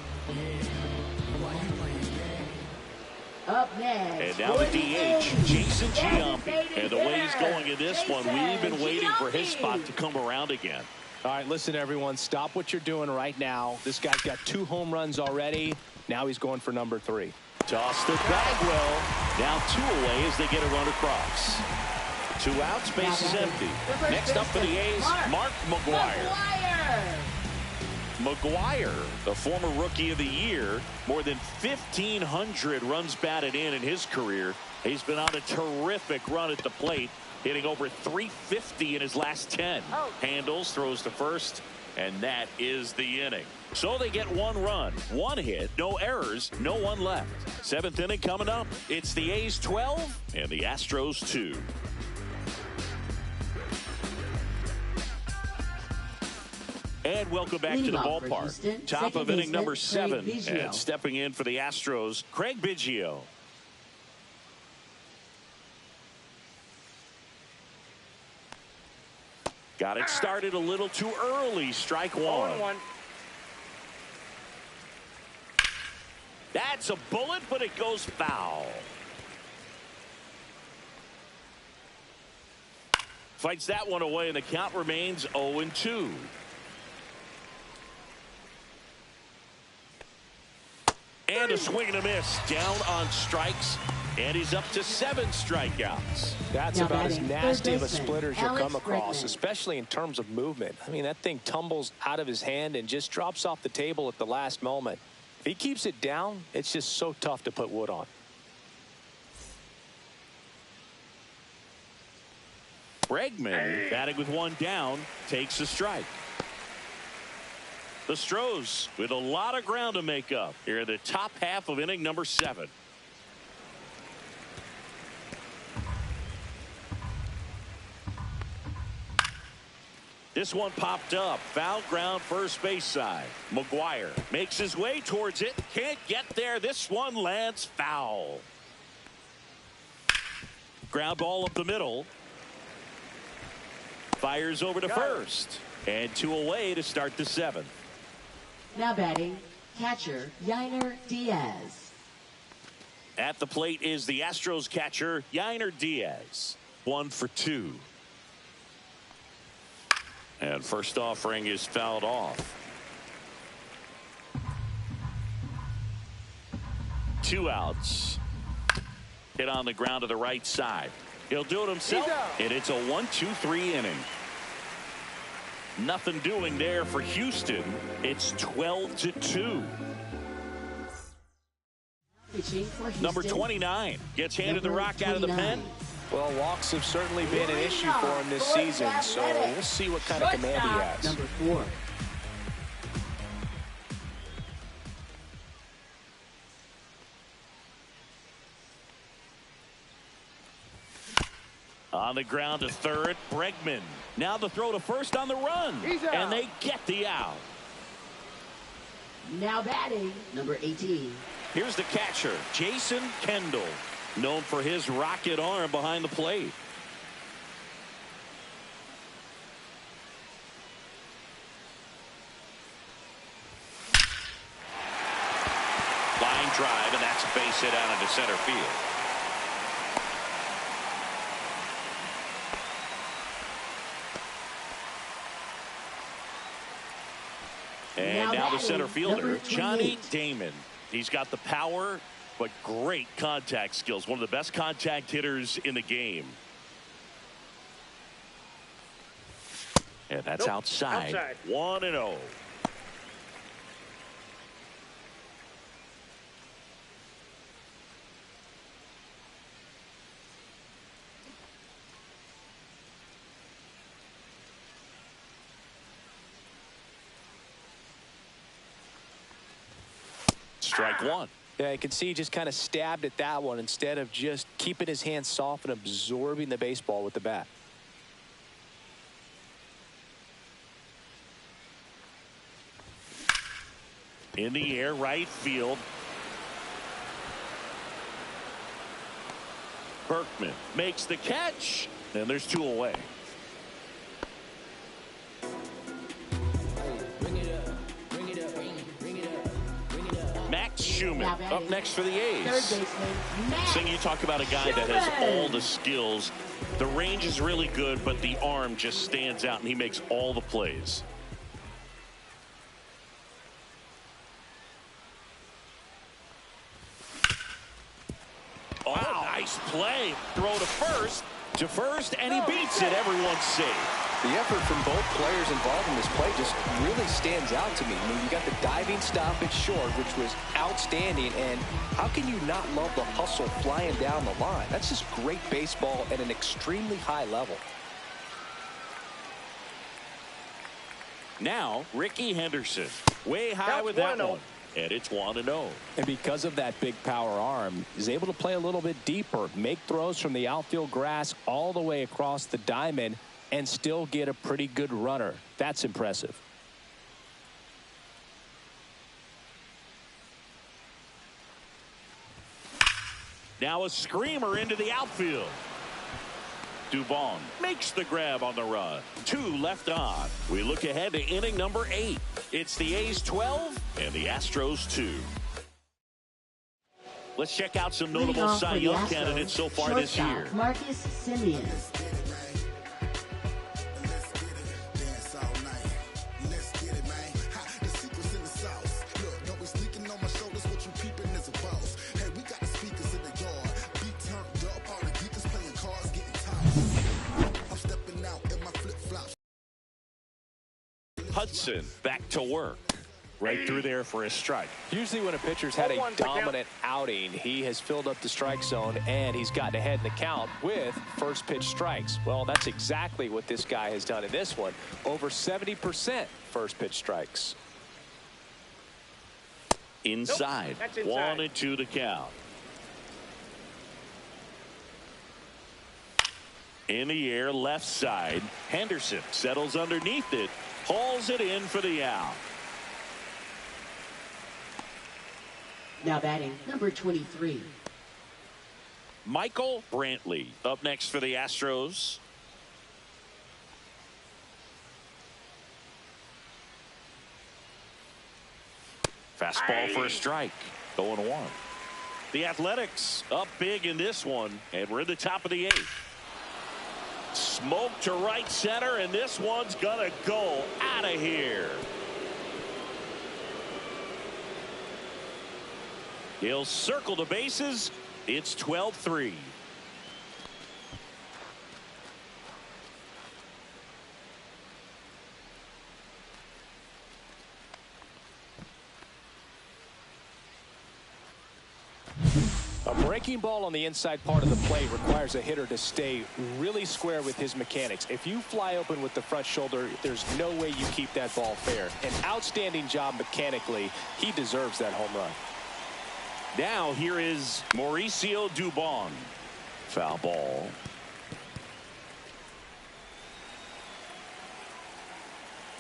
Up next. And now the DH, Jason Giambi. And the way he's going in this one, we've been waiting for his spot to come around again. All right, listen, everyone. Stop what you're doing right now. This guy's got 2 home runs already. Now he's going for number 3. Toss to Bagwell. Now 2 away as they get a run across. 2 outs, base is empty. Next up for the A's, Mark McGwire. McGwire, the former Rookie of the Year, more than 1,500 runs batted in his career. He's been on a terrific run at the plate, hitting over 350 in his last 10. Handles, throws to first, and that is the inning. So they get 1 run, 1 hit, no errors, no one left. 7th inning coming up. It's the A's 12 and the Astros 2. And welcome back to the ballpark. Top of inning number 7. And stepping in for the Astros, Craig Biggio. Got it started a little too early. Strike 1. That's a bullet, but it goes foul. Fights that one away, and the count remains 0-2. And a swing and a miss. Down on strikes. And he's up to 7 strikeouts. That's about as nasty of a splitter as you'll come across, especially in terms of movement. I mean, that thing tumbles out of his hand and just drops off the table at the last moment. If he keeps it down, it's just so tough to put wood on. Bregman, batting with 1 down, takes a strike. The Astros with a lot of ground to make up here in the top half of inning number 7. This one popped up. Foul ground, first base side. McGwire makes his way towards it. Can't get there. This one lands foul. Ground ball up the middle. Fires over to first. And 2 away to start the 7th. Now batting, catcher Yainer Diaz. At the plate is the Astros catcher, Yainer Diaz. 1 for 2. And first offering is fouled off. 2 outs. Hit on the ground to the right side. He'll do it himself, and it's a 1-2-3 inning. Nothing doing there for Houston. It's 12-2. Number 29 gets handed the rock out of the pen. Well, walks have certainly been an issue for him this season, so we'll see what kind of command he has. Number 4. On the ground to third, Bregman. Now the throw to first on the run. And they get the out. Now batting, number 18. Here's the catcher, Jason Kendall, known for his rocket arm behind the plate. Line drive, and that's a base hit out into center field. And now the center fielder, Johnny Damon. He's got the power, but great contact skills. One of the best contact hitters in the game. And that's outside. 1-0. Strike 1. Yeah, you can see he just kind of stabbed at that one instead of just keeping his hands soft and absorbing the baseball with the bat. In the air, right field. Berkman makes the catch, and there's 2 away. Max Schumann up next for the A's. Sing, you talk about a guy that has all the skills. The range is really good, but the arm just stands out, and he makes all the plays. Oh, wow. Nice play. Throw to first, and he beats it. Everyone's safe. The effort from both players involved in this play just really stands out to me. I mean, you got the diving stoppage short, which was outstanding, and how can you not love the hustle flying down the line? That's just great baseball at an extremely high level. Now, Ricky Henderson, way high with that one. And it's 1-0. And because of that big power arm, he's able to play a little bit deeper, make throws from the outfield grass all the way across the diamond, and still get a pretty good runner. That's impressive. Now a screamer into the outfield. Dubon makes the grab on the run. 2 left on. We look ahead to inning number 8. It's the A's 12 and the Astros 2. Let's check out some notable Cy Young candidates so far this year. Marcus Simeon. Hudson back to work. Right through there for a strike. Usually when a pitcher's had a dominant outing, he has filled up the strike zone and he's gotten ahead in the count with first pitch strikes. Well, that's exactly what this guy has done in this one. Over 70% first pitch strikes. Inside. Nope, 1-2 the count. In the air, left side. Henderson settles underneath it. Hauls it in for the out. Now batting, number 23. Michael Brantley up next for the Astros. Fastball for a strike. 0-1. The Athletics up big in this one, and we're in the top of the 8th. Smoke to right center, and this one's gonna go out of here. He'll circle the bases. It's 12-3. A breaking ball on the inside part of the plate requires a hitter to stay really square with his mechanics. If you fly open with the front shoulder, there's no way you keep that ball fair. An outstanding job mechanically. He deserves that home run. Now here is Mauricio Dubon. Foul ball.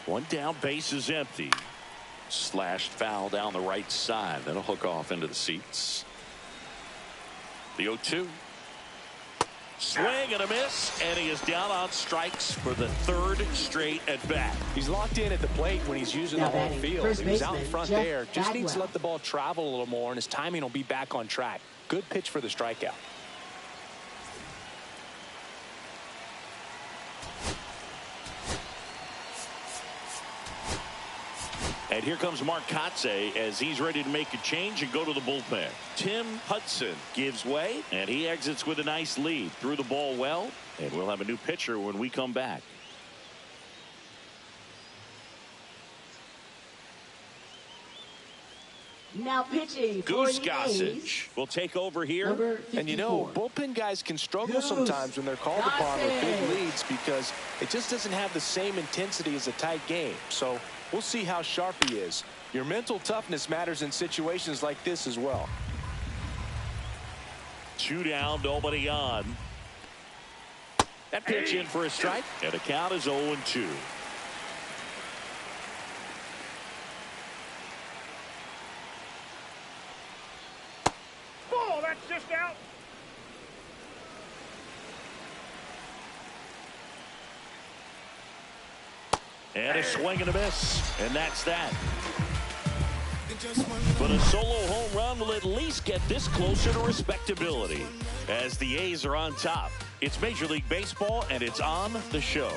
One down, base is empty. Slashed foul down the right side. That'll hook off into the seats. The 0-2. Swing and a miss, and he is down on strikes for the 3rd straight at bat. He's locked in at the plate when he's using the whole field. He was out in front there. Just needs to let the ball travel a little more, and his timing will be back on track. Good pitch for the strikeout. And here comes Mark Kotze as he's ready to make a change and go to the bullpen. Tim Hudson gives way, and he exits with a nice lead. Threw the ball well, and we'll have a new pitcher when we come back. Now pitching Goose Gossage will take over here. And you know, bullpen guys can struggle sometimes when they're called upon with big leads because it just doesn't have the same intensity as a tight game. So we'll see how sharp he is. Your mental toughness matters in situations like this as well. 2 down, nobody on. That pitch in for a strike, and the count is 0-2. That's just out. And a swing and a miss. And that's that. But a solo home run will at least get this closer to respectability. As the A's are on top, it's Major League Baseball, and it's on the show.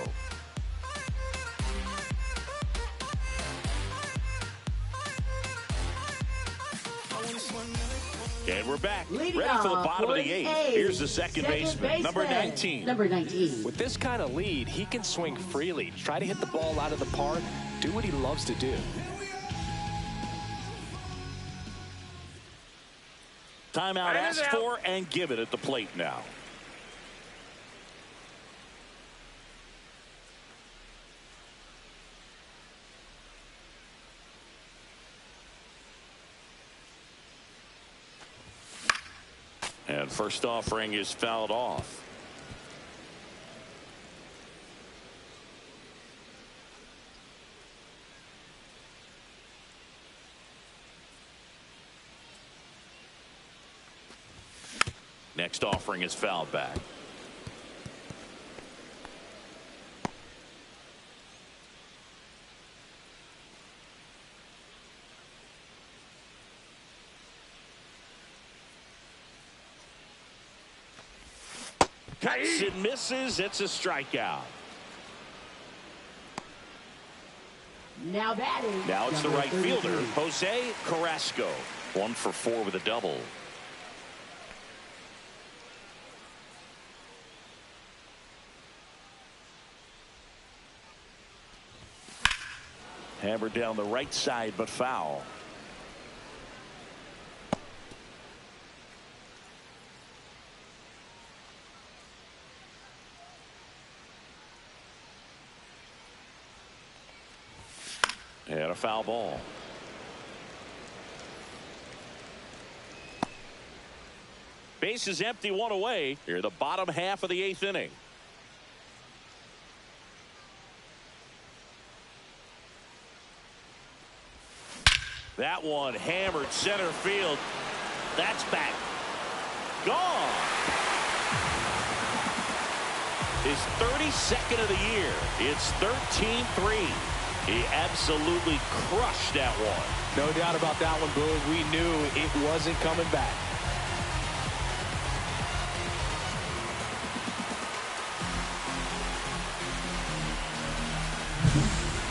And we're back, ready for the bottom of the eighth. Here's the second baseman, number 19. Number 19. With this kind of lead, he can swing freely, try to hit the ball out of the park, do what he loves to do. Timeout asked for, and give it at the plate now. And first offering is fouled off. Next offering is fouled back. Cuts and misses. It's a strikeout. Now batting. Now it's the right fielder, Jose Carrasco. 1 for 4 with a double. Hammered down the right side, but foul. And a foul ball. Base is empty, 1 away. Here, the bottom half of the 8th inning. That one hammered center field. That's back. Gone. His 32nd of the year. It's 13-3. He absolutely crushed that one. No doubt about that one, Boone. We knew it wasn't coming back.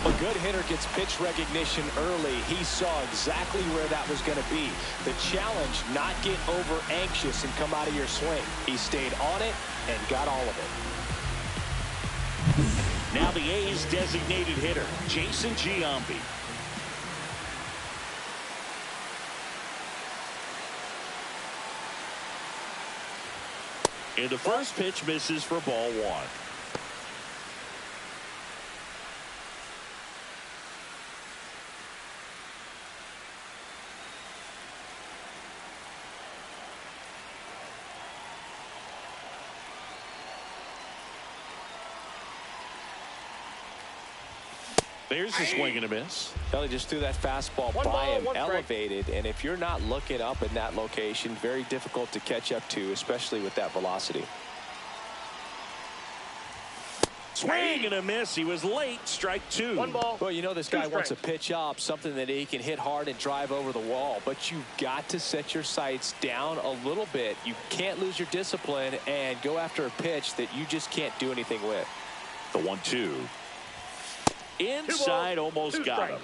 A good hitter gets pitch recognition early. He saw exactly where that was going to be. The challenge, not get over anxious and come out of your swing. He stayed on it and got all of it. Now the A's designated hitter, Jason Giambi. And the first pitch misses for ball 1. There's a swing and a miss. Well, he just threw that fastball by him, elevated, and if you're not looking up in that location, very difficult to catch up to, especially with that velocity. Swing and a miss. He was late. Strike 2. 1 ball. Well, you know this guy wants to pitch up, something that he can hit hard and drive over the wall, but you've got to set your sights down a little bit. You can't lose your discipline and go after a pitch that you just can't do anything with. The 1-2. Inside, almost got him.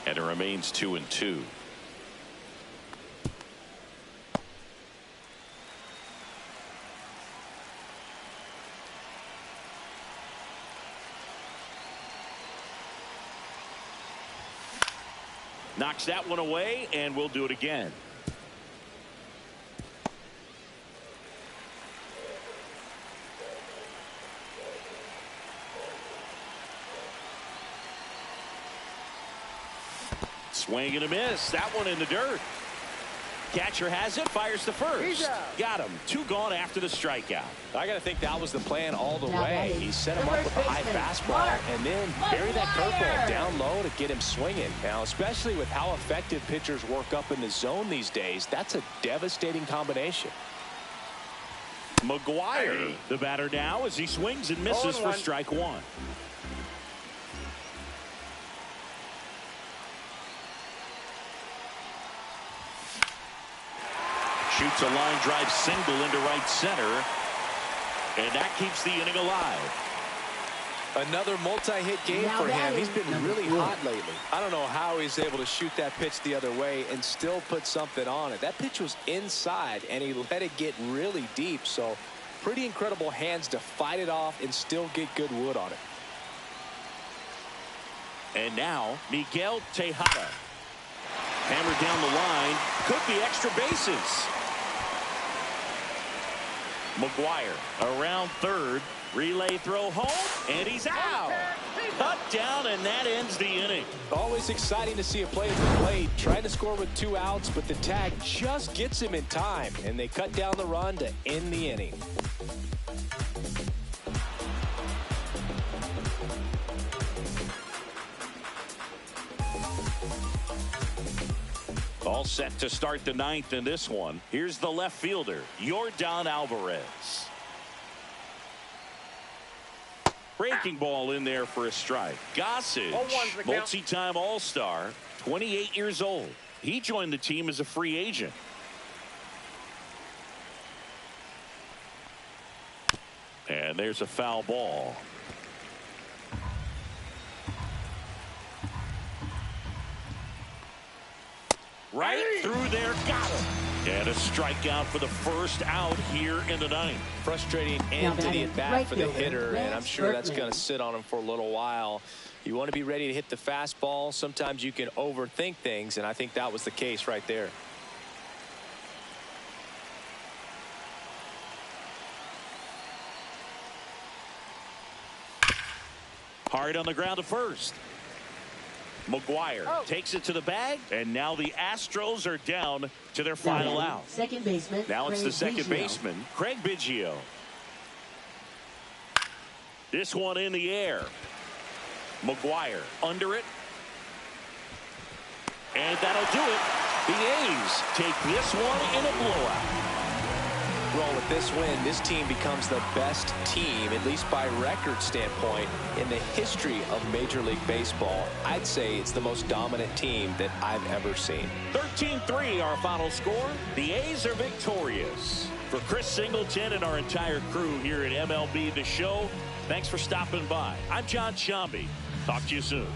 And it remains 2-2. Knocks that one away, and we'll do it again. Swing and a miss. That one in the dirt. Catcher has it, fires to first. Got him. 2 gone after the strikeout. I got to think that was the plan all the way. He set him up with a high fastball and then bury that curveball down low to get him swinging. Now, especially with how effective pitchers work up in the zone these days, that's a devastating combination. McGuire, the batter now, as he swings and misses for strike 1. Shoots a line drive single into right center, and that keeps the inning alive. Another multi-hit game for him. He's been really hot lately. I don't know how he's able to shoot that pitch the other way and still put something on it. That pitch was inside, and he let it get really deep. So pretty incredible hands to fight it off and still get good wood on it. And now Miguel Tejada. Hammered down the line. Could be extra bases. McGuire around third. Relay throw home, and he's out. Cut down, and that ends the inning. Always exciting to see a play at the plate. Trying to score with 2 outs, but the tag just gets him in time, and they cut down the run to end the inning. All set to start the 9th in this one. Here's the left fielder, Yordan Alvarez. Breaking ball in there for a strike. Gossage, multi-time All-Star, 28 years old. He joined the team as a free agent. And there's a foul ball. Right through there, got him. And a strikeout for the first out here in the 9th. Frustrating end to the at-bat for the hitter, and I'm sure that's going to sit on him for a little while. You want to be ready to hit the fastball. Sometimes you can overthink things, and I think that was the case right there. Hard on the ground to first. McGuire takes it to the bag, and now the Astros are down to their final out. Second baseman. Now it's the second baseman, Craig Biggio. This one in the air. McGuire under it. And that'll do it. The A's take this one in a blowout. Well, with this win, this team becomes the best team, at least by record standpoint, in the history of Major League Baseball. I'd say it's the most dominant team that I've ever seen. 13-3 our final score. The A's are victorious. For Chris Singleton and our entire crew here at MLB The Show, thanks for stopping by. I'm John Shambi. Talk to you soon.